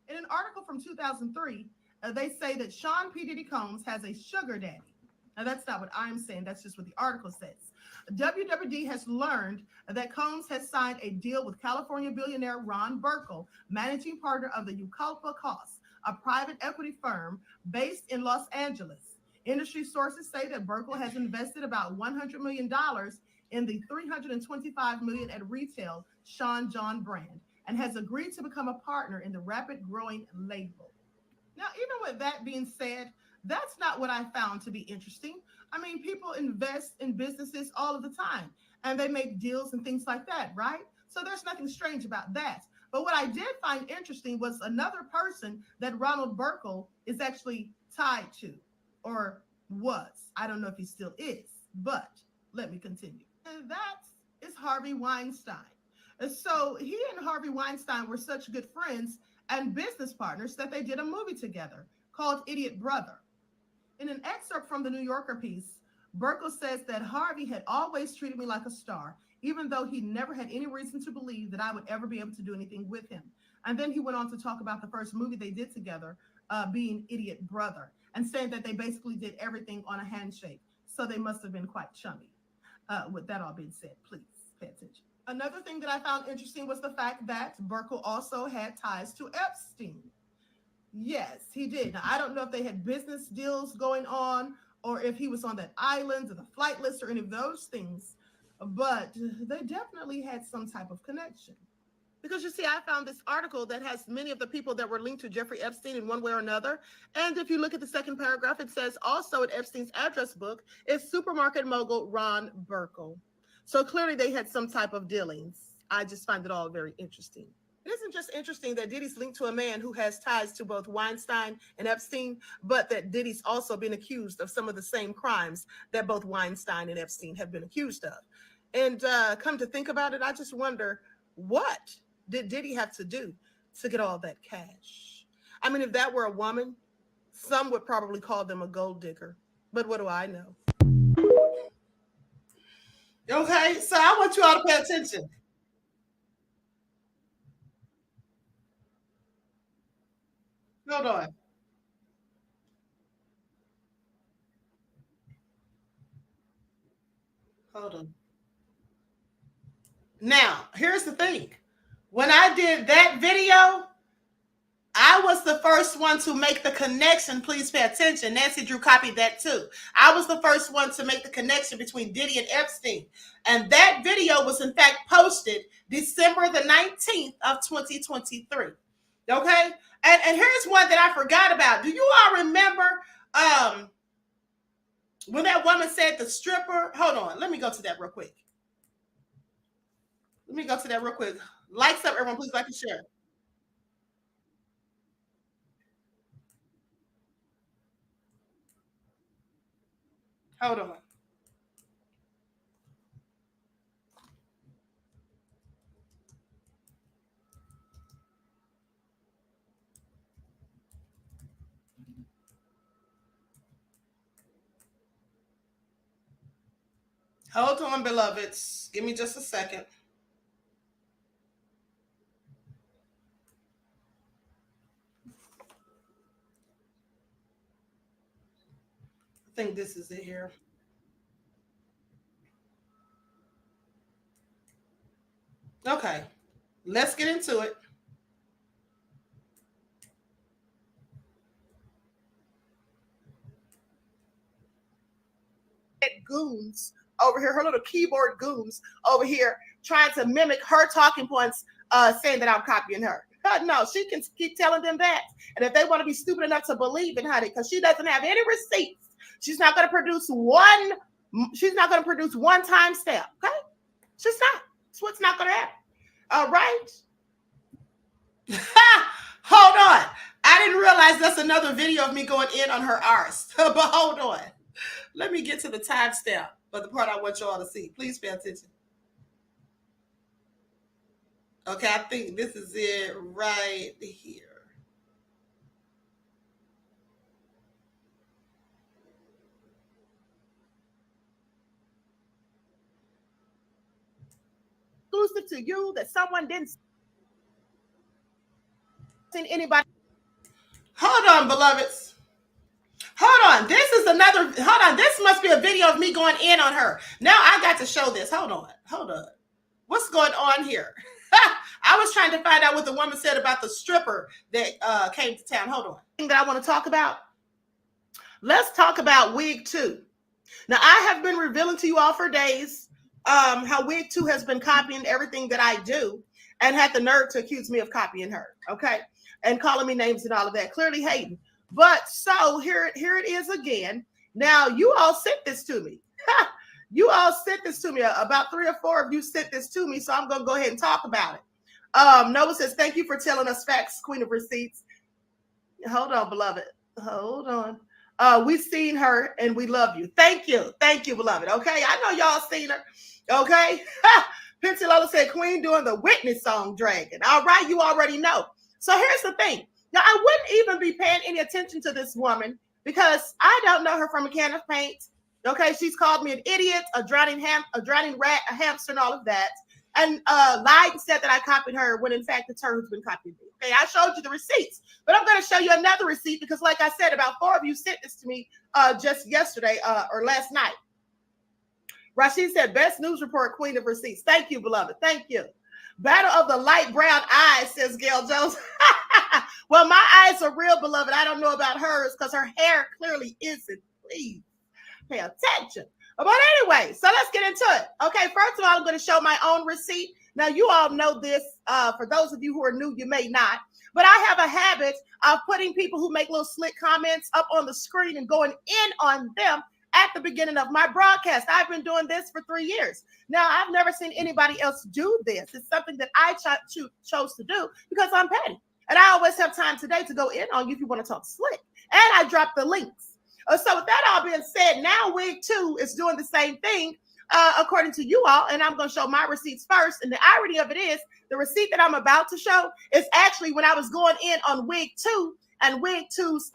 In an article from 2003, they say that Sean P. Diddy Combs has a sugar daddy. Now, that's not what I'm saying. That's just what the article says. WWD has learned that Combs has signed a deal with California billionaire Ron Burkle, managing partner of the Uculpa Costs, a private equity firm based in Los Angeles. Industry sources say that Burkle has invested about $100 million in the $325 million at retail Sean John brand and has agreed to become a partner in the rapid growing label. Now, even with that being said, that's not what I found to be interesting. I mean, people invest in businesses all of the time and they make deals and things like that, right? So there's nothing strange about that. But what I did find interesting was another person that Ronald Burkle is actually tied to, or was. I don't know if he still is, but let me continue. And that is Harvey Weinstein. So he and Harvey Weinstein were such good friends and business partners that they did a movie together called Idiot Brother. In an excerpt from the New Yorker piece, Burkle says that Harvey had always treated me like a star, even though he never had any reason to believe that I would ever be able to do anything with him. And then he went on to talk about the first movie they did together, being Idiot Brother, and saying that they basically did everything on a handshake. So they must have been quite chummy. With that all being said, please pay attention. Another thing that I found interesting was the fact that Burkle also had ties to Epstein. Yes, he did. Now, I don't know if they had business deals going on or if he was on that island or the flight list or any of those things, but they definitely had some type of connection. Because you see, I found this article that has many of the people that were linked to Jeffrey Epstein in one way or another. And if you look at the second paragraph, it says also in Epstein's address book is supermarket mogul Ron Burkle. So clearly they had some type of dealings. I just find it all very interesting. It isn't just interesting that Diddy's linked to a man who has ties to both Weinstein and Epstein, but that Diddy's also been accused of some of the same crimes that both Weinstein and Epstein have been accused of. And come to think about it, I just wonder, what did Diddy have to do to get all that cash? I mean, if that were a woman, some would probably call them a gold digger. But what do I know? Okay, so I want you all to pay attention. Hold on. Hold on. Now, here's the thing. When I did that video, I was the first one to make the connection. Please pay attention. Nancy Drew copied that too. I was the first one to make the connection between Diddy and Epstein. And that video was in fact posted December the 19th of 2023. Okay? And here's one that I forgot about. Do you all remember when that woman said the stripper? Hold on. Let me go to that real quick. Likes up, everyone. Please like and share. Hold on. Hold on, beloveds. Give me just a second. I think this is it here. Okay, let's get into it. Goons over here, her little keyboard goons over here trying to mimic her talking points, saying that I'm copying her. No, she can keep telling them that. And if they want to be stupid enough to believe in honey, because she doesn't have any receipts, she's not going to produce one timestamp. Okay? She's not. That's what's not going to happen. All right. Hold on. I didn't realize that's another video of me going in on her arse. But hold on. Let me get to the timestamp for the part I want you all to see. Please pay attention. Okay, I think this is it right here. Exclusive to you that someone didn't send anybody. Hold on, beloveds. Hold on. This is another. Hold on. This must be a video of me going in on her. Now I got to show this. Hold on. What's going on here? I was trying to find out what the woman said about the stripper that came to town. Hold on. Thing that I want to talk about. Let's talk about Wig 2. Now, I have been revealing to you all for days how Wig 2 has been copying everything that I do and had the nerve to accuse me of copying her, okay? And calling me names and all of that, clearly hating. But so here it is again. Now, you all sent this to me. You all sent this to me. About 3 or 4 of you sent this to me, so I'm going to go ahead and talk about it. Noah says, thank you for telling us facts, Queen of Receipts. Hold on, beloved. Hold on. We've seen her and we love you. Thank you. Thank you, beloved. Okay. I know y'all seen her. Okay. Pinty Lola said, Queen doing the Whitney song Dragon. All right. You already know. So here's the thing. Now, I wouldn't even be paying any attention to this woman because I don't know her from a can of paint. Okay. She's called me an idiot, a drowning rat, a hamster, and all of that. And lied and said that I copied her when in fact it's her who's been copying me. Okay, I showed you the receipts, but I'm going to show you another receipt because, like I said, about 4 of you sent this to me just yesterday or last night. Rashid said, best news report, Queen of Receipts. Thank you, beloved. Thank you. Battle of the light brown eyes, says Gail Jones. Well, my eyes are real, beloved. I don't know about hers because her hair clearly isn't. Please pay attention. But anyway, so let's get into it. Okay, first of all, I'm going to show my own receipt. Now, you all know this. For those of you who are new, you may not. But I have a habit of putting people who make little slick comments up on the screen and going in on them at the beginning of my broadcast. I've been doing this for 3 years. Now, I've never seen anybody else do this. It's something that I chose to do because I'm petty. And I always have time today to go in on you if you want to talk slick. And I drop the links. So with that all being said, now Wig 2 is doing the same thing according to you all, and I'm going to show my receipts first. And the irony of it is, the receipt that I'm about to show is actually when I was going in on Wig 2, and Wig 2's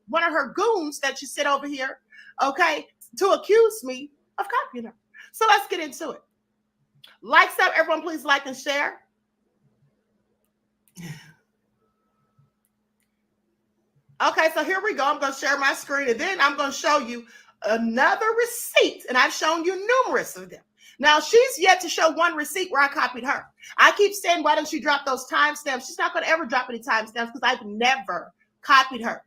one of her goons that you sit over here, okay, to accuse me of copying her. So let's get into it. Likes up, everyone, please like and share. Okay, so here we go. I'm going to share my screen, and then I'm going to show you another receipt, and I've shown you numerous of them. Now, she's yet to show one receipt where I copied her. I keep saying, why don't you drop those timestamps? She's not going to ever drop any timestamps because I've never copied her.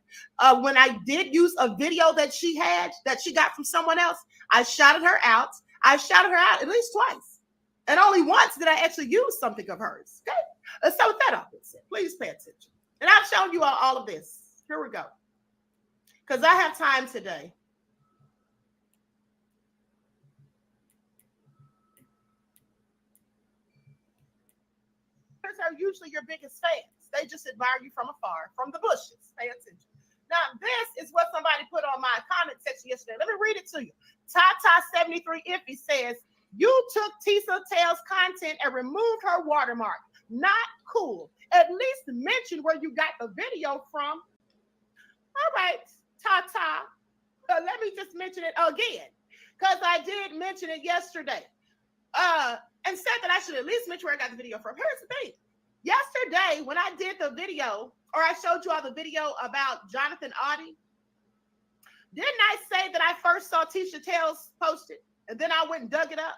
When I did use a video that she had, that she got from someone else, I shouted her out. I shouted her out at least twice. And only once did I actually use something of hers. Okay? So with that all being said, please pay attention. And I've shown you all of this. Here we go. Because I have time today. These are usually your biggest fans. They just admire you from afar, from the bushes. Pay attention. Now, this is what somebody put on my comment section yesterday. Let me read it to you. Tata73 Iffy says, you took Tisa Tail's content and removed her watermark. Not cool. At least mention where you got the video from. All right, Tata. Let me just mention it again, because I did mention it yesterday. And said that I should at least mention where I got the video from. Here's the thing. Yesterday, when I did the video, or I showed you all the video about Jonathan Audie, didn't I say that I first saw Tisha Tails posted, and then I went and dug it up?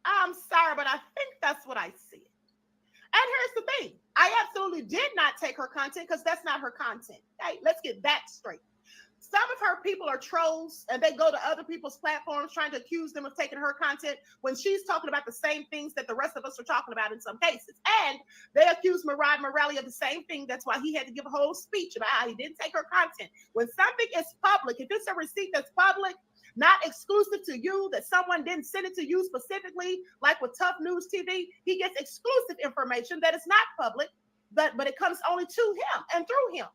I'm sorry, but I think that's what I see. And here's the thing. I absolutely did not take her content because that's not her content. Hey, let's get that straight. Some of her people are trolls and they go to other people's platforms trying to accuse them of taking her content when she's talking about the same things that the rest of us are talking about in some cases. And they accuse Murad Morelli of the same thing. That's why he had to give a whole speech about how he didn't take her content. When something is public, if it's a receipt that's public, not exclusive to you, that someone didn't send it to you specifically, like with Tough News TV, he gets exclusive information that is not public, but it comes only to him and through him.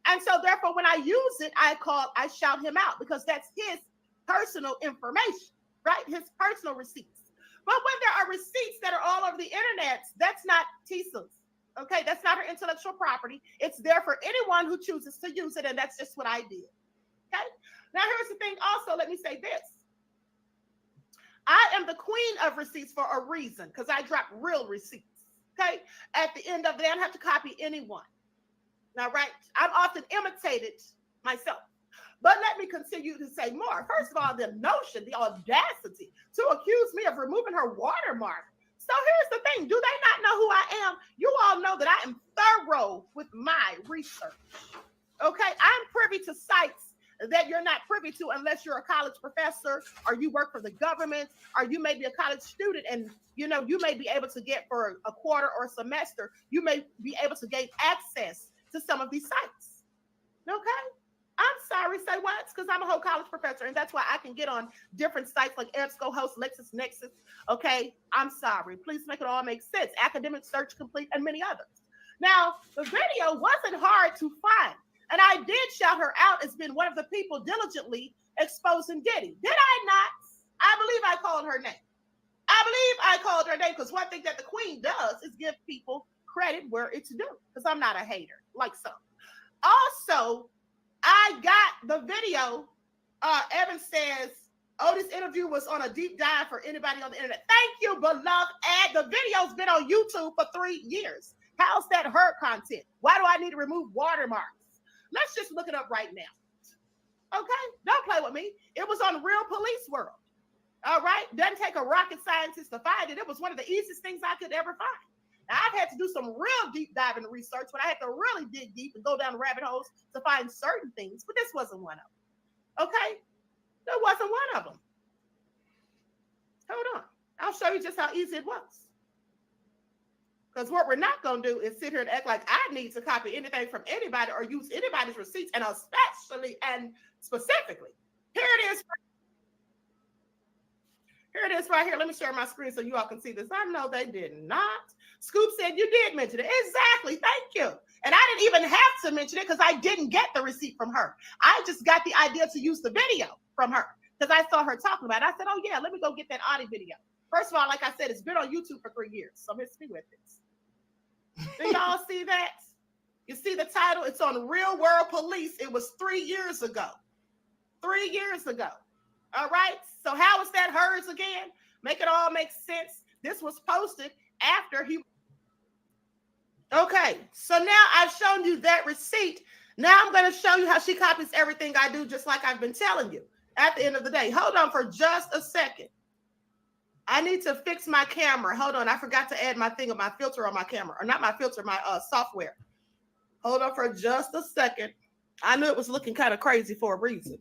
And so therefore, when I use it, I shout him out because that's his personal information, right? His personal receipts. But when there are receipts that are all over the internet, that's not Tisa's. Okay, that's not her intellectual property. It's there for anyone who chooses to use it, and that's just what I did. Okay. Now, here's the thing also, let me say this. I am the queen of receipts for a reason, because I drop real receipts, okay? At the end of the day, I don't have to copy anyone. Now, right, I'm often imitated myself. But let me continue to say more. First of all, the notion, the audacity to accuse me of removing her watermark. So here's the thing. Do they not know who I am? You all know that I am thorough with my research, okay? I'm privy to sites that you're not privy to unless you're a college professor or you work for the government or you may be a college student and you may be able to get for a quarter or a semester, you may be able to gain access to some of these sites. Okay? I'm sorry, say what? Because I'm a whole college professor, and that's why I can get on different sites like EBSCOhost, LexisNexis. Okay, I'm sorry. Please make it all make sense. Academic Search Complete, and many others. Now, the video wasn't hard to find, and I did shout her out as being one of the people diligently exposing Diddy. Did I not? I believe I called her name. Because one thing that the Queen does is give people credit where it's due, because I'm not a hater like some. Also, I got the video. Evan says, oh, this interview was on a deep dive for anybody on the internet. Thank you, beloved Ed. The video's been on YouTube for 3 years. How's that her content? Why do I need to remove watermarks? Let's just look it up right now. Okay? Don't play with me. It was on Real Police World. All right? Doesn't take a rocket scientist to find it. It was one of the easiest things I could ever find. Now, I've had to do some real deep diving research, but I had to really dig deep and go down rabbit holes to find certain things, but this wasn't one of them. Okay? That wasn't one of them. Hold on. I'll show you just how easy it was. Because what we're not going to do is sit here and act like I need to copy anything from anybody or use anybody's receipts, and especially and specifically. Here it is. Here it is right here. Let me share my screen so you all can see this. I know they did not. Scoop said you did mention it. Exactly. Thank you. And I didn't even have to mention it because I didn't get the receipt from her. I just got the idea to use the video from her because I saw her talking about it. I said, oh, yeah, let me go get that audio video. First of all, like I said, it's been on YouTube for 3 years. So let's see with this. Do y'all see that? You see the title? It's on Real World Police. It was 3 years ago. 3 years ago. All right. So how is that hers again? Make it all make sense. This was posted after he. Okay. So now I've shown you that receipt. Now I'm going to show you how she copies everything I do, just like I've been telling you at the end of the day. Hold on for just a second. I need to fix my camera. Hold on. I forgot to add my thing of my filter on my camera, or not my filter, my software. Hold on for just a second. I knew it was looking kind of crazy for a reason.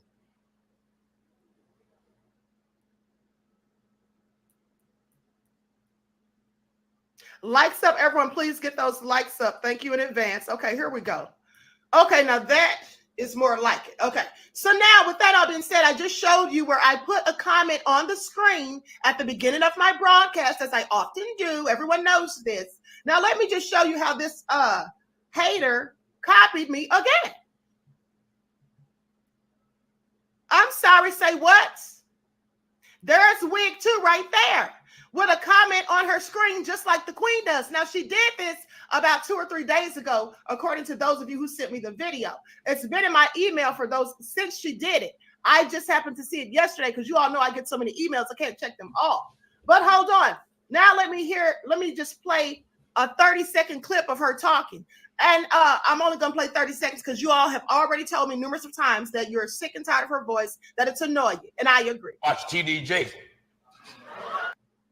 Likes up, everyone. Please get those likes up. Thank you in advance. Okay, here we go. Okay, now that is more like it. Okay, so now with that all being said, I just showed you where I put a comment on the screen at the beginning of my broadcast, as I often do. Everyone knows this. Now let me just show you how this hater copied me again. I'm sorry, say what? There's Wig 2 right there with a comment on her screen, just like the Queen does. Now, she did this about 2 or 3 days ago, according to those of you who sent me the video. It's been in my email for those since she did it. I just happened to see it yesterday because you all know I get so many emails, I can't check them all. But hold on. Now let me just play a 30-second clip of her talking. And I'm only going to play 30 seconds because you all have already told me numerous of times that you're sick and tired of her voice, that it's annoying. And I agree. Watch TDJ.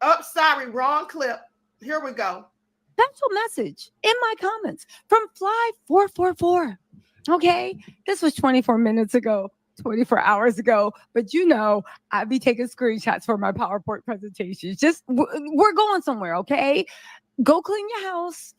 Oh, sorry, wrong clip. Here we go. Special message in my comments from Fly444. Okay, this was 24 minutes ago, 24 hours ago, but you know, I'd be taking screenshots for my PowerPoint presentations. Just, we're going somewhere, okay? Go clean your house.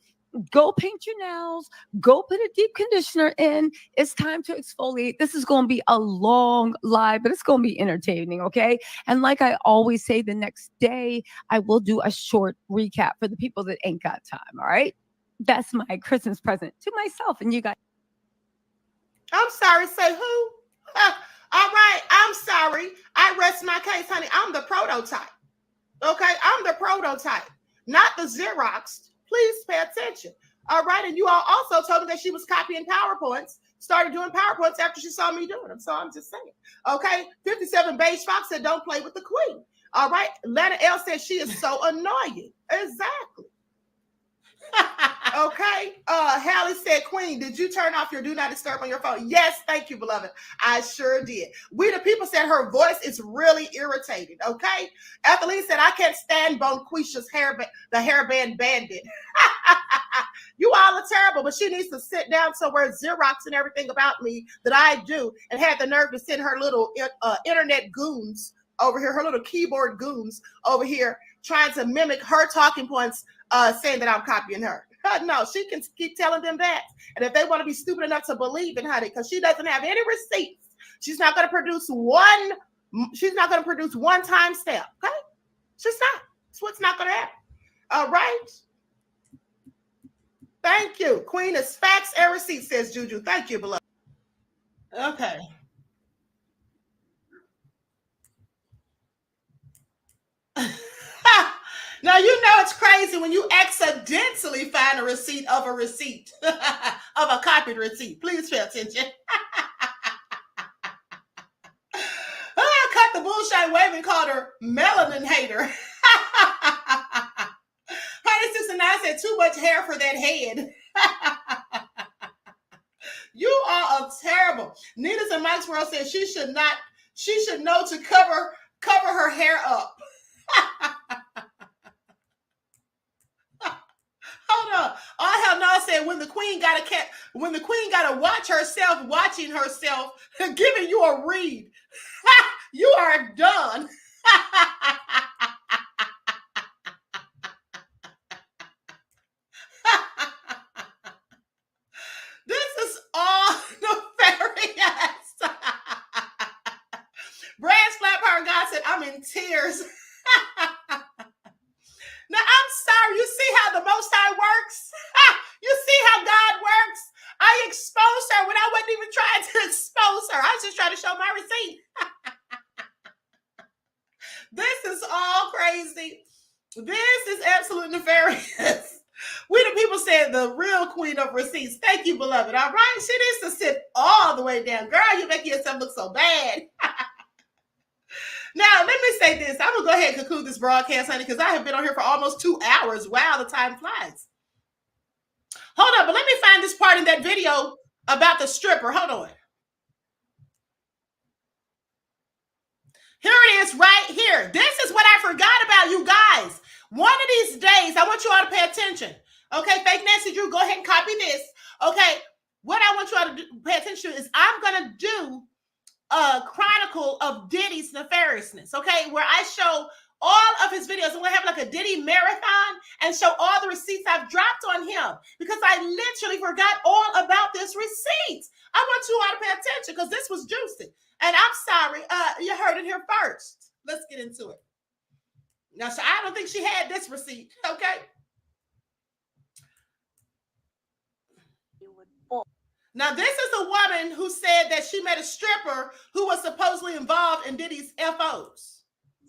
Go paint your nails. Go put a deep conditioner in. It's time to exfoliate. This is going to be a long live, but it's going to be entertaining, okay? And like I always say, the next day, I will do a short recap for the people that ain't got time, all right? That's my Christmas present to myself and you guys. I'm sorry, say who? All right, I'm sorry. I rest my case, honey. I'm the prototype, okay? I'm the prototype, not the Xerox. Please pay attention. All right. And you all also told me that she was copying PowerPoints, started doing PowerPoints after she saw me doing them. So I'm just saying. Okay. 57 Beige Fox said, don't play with the Queen. All right. Lana L said she is so annoying. Exactly. Okay. Hallie said, Queen, did you turn off your do not disturb on your phone? Yes. Thank you, beloved. I sure did. We the people said her voice is really irritating. Okay. Ethelene said, I can't stand Bonquisha's the hairband bandit. You all are terrible, but she needs to sit down somewhere, Xerox and everything about me that I do, and have the nerve to send her little internet goons over here, her little keyboard goons over here, trying to mimic her talking points, saying that I'm copying her. No, she can keep telling them that. And if they want to be stupid enough to believe in honey, because she doesn't have any receipts, she's not going to produce one. She's not going to produce one time stamp. Okay, she's not. That's what's not going to happen. All right. Thank you. Queen is facts and receipts, says Juju. Thank you, beloved. Okay. Now, you know it's crazy when you accidentally find a receipt of a copied receipt. Please pay attention. I cut the bullshit wave and called her melanin hater. Honey 69 said too much hair for that head. You are terrible. Nina's and Mike's World said she should know to cover her hair up. Hold on. All hell no said when the queen gotta watch herself watching herself giving you a read. You are done. This is all nefarious. Brad's Flat Power God said, I'm in tears. Now, I'm sorry. You see how the Most High works? You see how God works? I exposed her when I wasn't even trying to expose her. I was just trying to show my receipt. This is all crazy. This is absolute nefarious. We the people said the real queen of receipts. Thank you, beloved. All right? She needs to sit all the way down. Girl, you make yourself look so bad. Now, let me say this. I'm going to go ahead and conclude this broadcast, honey, because I have been on here for almost 2 hours. Wow, the time flies. Hold on, but let me find this part in that video about the stripper. Hold on. Here it is right here. This is what I forgot about, you guys. One of these days, I want you all to pay attention. Okay, Fake Nancy Drew, go ahead and copy this. Okay, what I want you all to pay attention to is I'm going to do a chronicle of Diddy's nefariousness, okay, where I show all of his videos. I'm going to have like a Diddy marathon and show all the receipts I've dropped on him because I literally forgot all about this receipt. I want you all to pay attention because this was juicy. And I'm sorry, you heard it here first. Let's get into it. Now, so I don't think she had this receipt, okay? Now, this is a woman who said that she met a stripper who was supposedly involved in Diddy's FOs.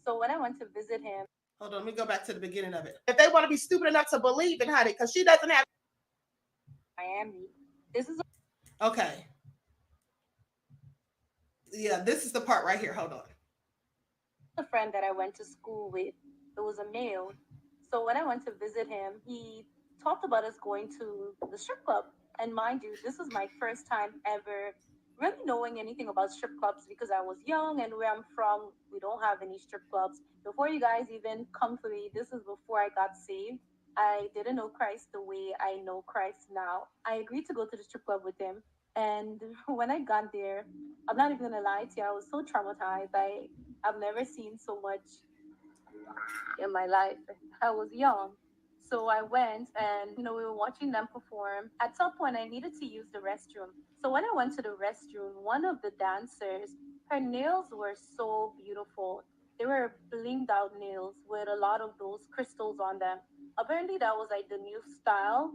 So when I went to visit him. Hold on, let me go back to the beginning of it. If they want to be stupid enough to believe in honey, because she doesn't have. Miami. This is. Okay. Yeah, this is the part right here. Hold on. A friend that I went to school with. It was a male. So when I went to visit him, he talked about us going to the strip club. And mind you, this was my first time ever really knowing anything about strip clubs because I was young and where I'm from, we don't have any strip clubs. Before you guys even come to me, this is before I got saved. I didn't know Christ the way I know Christ now. I agreed to go to the strip club with him. And when I got there, I'm not even going to lie to you, I was so traumatized. I've never seen so much in my life. I was young. So I went and, we were watching them perform. At some point, I needed to use the restroom. So when I went to the restroom, one of the dancers, her nails were so beautiful. They were blinged out nails with a lot of those crystals on them. Apparently, that was like the new style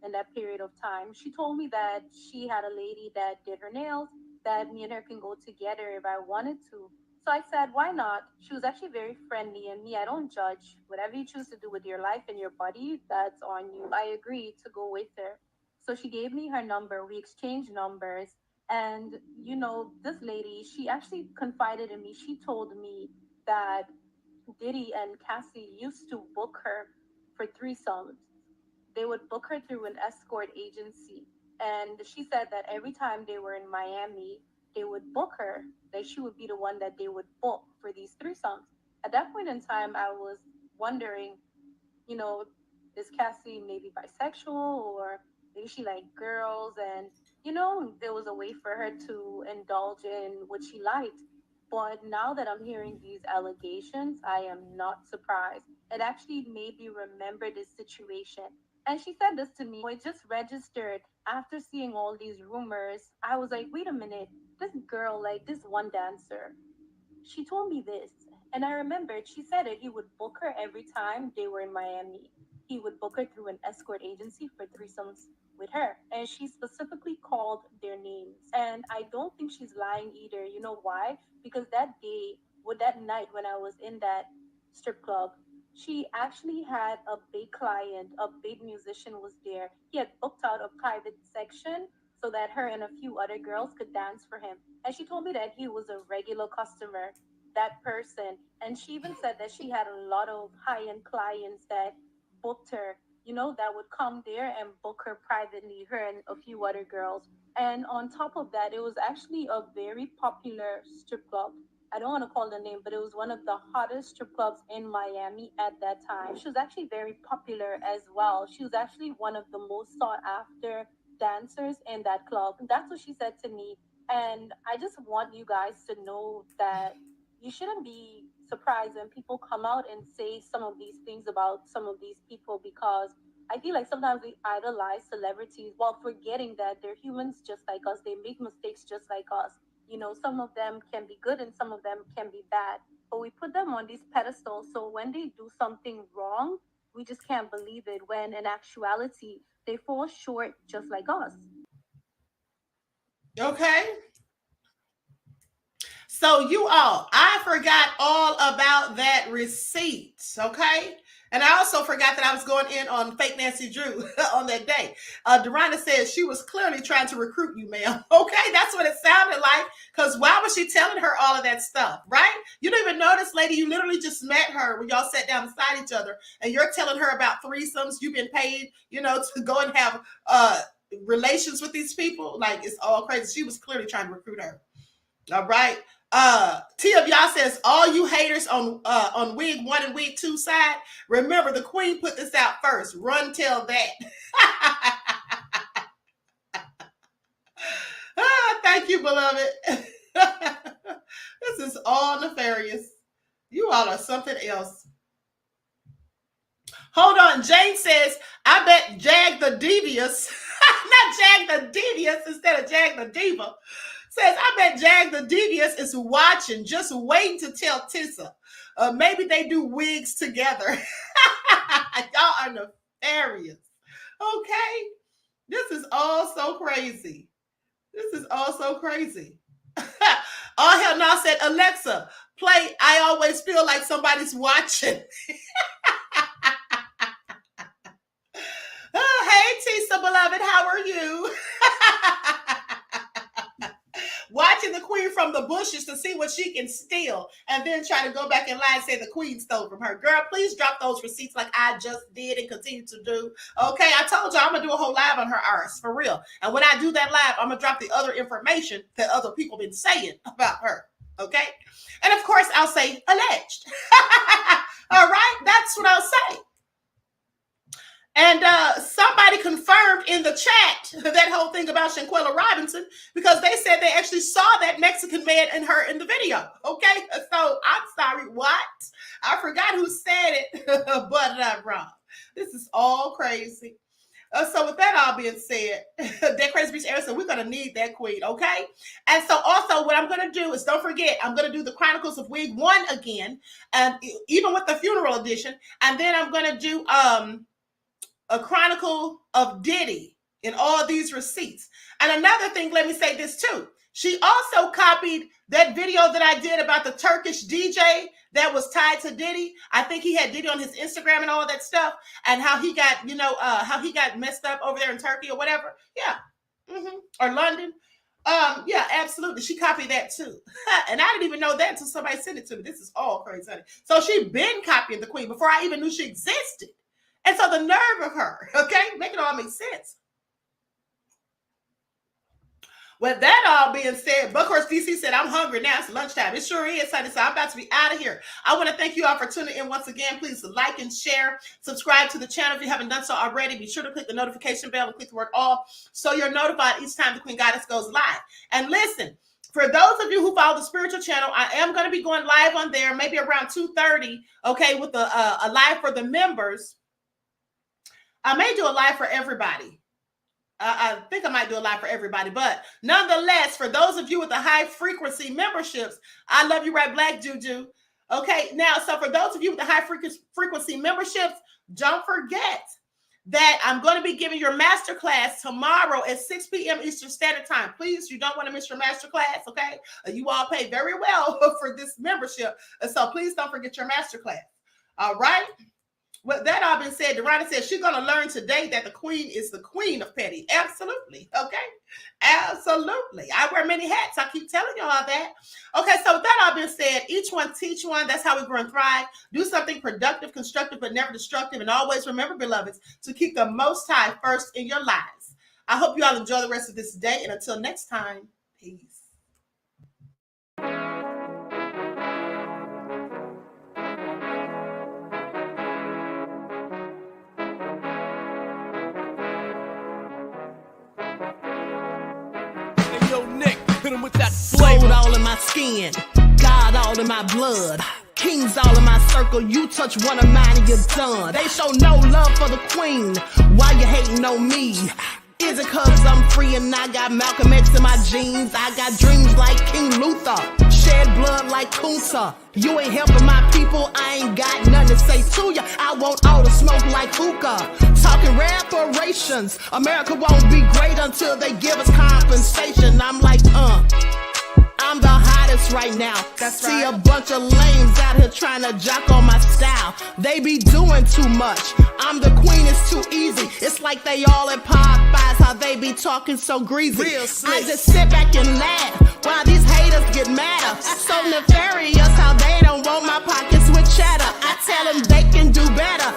in that period of time. She told me that she had a lady that did her nails, that me and her can go together if I wanted to. So I said, why not? She was actually very friendly, and me, I don't judge. Whatever you choose to do with your life and your body, that's on you. I agreed to go with her. So she gave me her number. We exchanged numbers. And, this lady, she actually confided in me. She told me that Diddy and Cassie used to book her for threesomes. They would book her through an escort agency. And she said that every time they were in Miami, they would book her, that she would be the one that they would book for these threesomes. At that point in time, I was wondering, is Cassie maybe bisexual or maybe she liked girls? And, there was a way for her to indulge in what she liked. But now that I'm hearing these allegations, I am not surprised. It actually made me remember this situation. And she said this to me. It just registered after seeing all these rumors. I was like, wait a minute, this girl, like this one dancer, she told me this. And I remembered she said it. He would book her every time they were in Miami. He would book her through an escort agency for threesomes with her. And she specifically called their names. And I don't think she's lying either. You know why? Because that day, with that night when I was in that strip club, she actually had a big client, a big musician was there. He had booked out a private section so that her and a few other girls could dance for him. And she told me that he was a regular customer, that person. And she even said that she had a lot of high-end clients that booked her, you know, that would come there and book her privately, her and a few other girls. And on top of that, it was actually a very popular strip club. I don't want to call the name, but it was one of the hottest strip clubs in Miami at that time. She was actually very popular as well. She was actually one of the most sought after dancers in that club. That's what she said to me. And I just want you guys to know that you shouldn't be surprised when people come out and say some of these things about some of these people, because I feel like sometimes we idolize celebrities while forgetting that they're humans just like us. They make mistakes just like us. You know, some of them can be good and some of them can be bad. But we put them on these pedestals. So when they do something wrong, we just can't believe it, when in actuality, they fall short just like us. Okay. So you all, I forgot all about that receipt, okay? And I also forgot that I was going in on fake Nancy Drew on that day. Durana said she was clearly trying to recruit you, ma'am. Okay, that's what it sounded like. Because why was she telling her all of that stuff, right? You don't even know this lady. You literally just met her when y'all sat down beside each other. And you're telling her about threesomes. You've been paid, you know, to go and have relations with these people. Like, it's all crazy. She was clearly trying to recruit her. All right. T of y'all says, all you haters on wig 1 and wig 2 side, remember the queen put this out first. Run tell that. Thank you, beloved. This is all nefarious. You all are something else. Hold on. Jane says, I bet Jag the Devious, not Jag the Devious instead of Jag the Diva, says, I bet Jag the Devious is watching, just waiting to tell Tissa. Maybe they do wigs together. Y'all are nefarious. Okay? This is all so crazy. This is all so crazy. All Hell Now said, Alexa, play I Always Feel Like Somebody's Watching. Oh, hey, Tissa, beloved, how are you? Watching the queen from the bushes to see what she can steal, and then try to go back and lie and say the queen stole from her. Girl, please drop those receipts like I just did and continue to do. Okay, I told you I'm going to do a whole live on her arse, for real. And when I do that live, I'm going to drop the other information that other people been saying about her. Okay? And of course, I'll say alleged. All right? That's what I'll say. And somebody confirmed in the chat that whole thing about Shanquella Robinson, because they said they actually saw that Mexican man and her in the video. Okay, so I'm sorry, what? I forgot who said it, but I'm wrong. This is all crazy. So with that all being said, that Crazy Beach Aaron said, we're going to need that queen, okay? And so also what I'm going to do is, don't forget, I'm going to do the Chronicles of Wig 1 again, and even with the funeral edition, and then I'm going to do a chronicle of Diddy in all these receipts. And another thing, let me say this too. She also copied that video that I did about the Turkish DJ that was tied to Diddy. I think he had Diddy on his Instagram and all that stuff, and how he got, you know, how he got messed up over there in Turkey or whatever. Yeah. Or London. Yeah, absolutely. She copied that too. And I didn't even know that until somebody sent it to me. This is all crazy, honey. So she been copying the queen before I even knew she existed. And so the nerve of her, okay, make it all make sense. With that all being said, Buckhorse DC said, I'm hungry now. It's lunchtime. It sure is, honey. So I'm about to be out of here. I want to thank you all for tuning in once again. Please like and share. Subscribe to the channel if you haven't done so already. Be sure to click the notification bell and click the word all so you're notified each time the Queen Goddess goes live. And listen, for those of you who follow the spiritual channel, I am going to be going live on there maybe around 2:30, okay, with a live for the members. I may do a live for everybody. I think I might do a live for everybody, but nonetheless, for those of you with the high frequency memberships, I love you right, Black Juju. Okay, now, so for those of you with the high frequency memberships, don't forget that I'm going to be giving your masterclass tomorrow at 6 p.m. Eastern Standard Time. Please, you don't want to miss your masterclass, okay? You all pay very well for this membership, so please don't forget your masterclass. All right? With that all been said, Deronda says she's going to learn today that the queen is the queen of petty. Absolutely. Okay. Absolutely. I wear many hats. I keep telling y'all that. Okay. So with that all been said, each one teach one. That's how we grow and thrive. Do something productive, constructive, but never destructive. And always remember, beloveds, to keep the Most High first in your lives. I hope you all enjoy the rest of this day. And until next time, peace. With that flavor all in my skin, God all in my blood, kings all in my circle. You touch one of mine and you're done. They show no love for the queen. Why you hating on me? Is it cause I'm free and I got Malcolm X in my jeans? I got dreams like King Luther, shed blood like Kunta. You ain't helping my people, I ain't got nothing to say to ya. I want all the smoke like hookah. Talking reparations, America won't be great until they give us compensation. I'm like, I'm the hottest right now. That's See right. a bunch of lames out here trying to jock on my style. They be doing too much. I'm the queen, it's too easy. It's like they all at Popeyes, how they be talking so greasy. Real slick. I just sit back and laugh while these haters get madder. So nefarious how they don't want my pockets with cheddar. I tell them they can do better.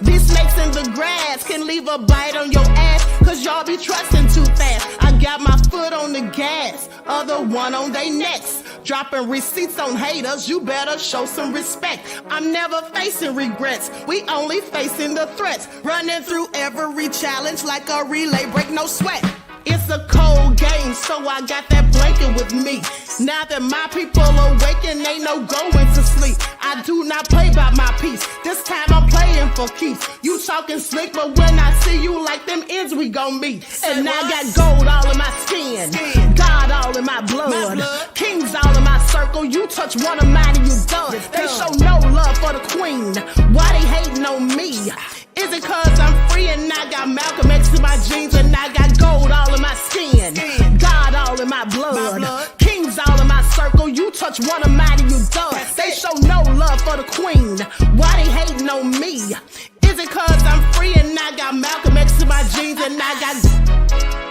These snakes in the grass can leave a bite on your ass, cause y'all be trusting too fast. I got my foot on the gas, other one on they necks. Dropping receipts on haters, you better show some respect. I'm never facing regrets, we only facing the threats. Running through every challenge like a relay, break no sweat. It's a cold game, so I got that blanket with me. Now that my people awaken, ain't no going to sleep. I do not play by my piece, this time I'm playing for keeps. You talking slick, but when I see you like them ends, we gon' meet. And I got gold all in my skin, God all in my blood, kings all in my circle. You touch one of mine and you done. They show no love for the queen. Why they hating on me? Is it cause I'm free and I got Malcolm X in my jeans and I got gold all in my skin, God all in my blood, kings all in my circle. You touch one of mine and you done. They show no love for the queen. Why they hating on me? Is it cause I'm free and I got Malcolm X in my jeans and I got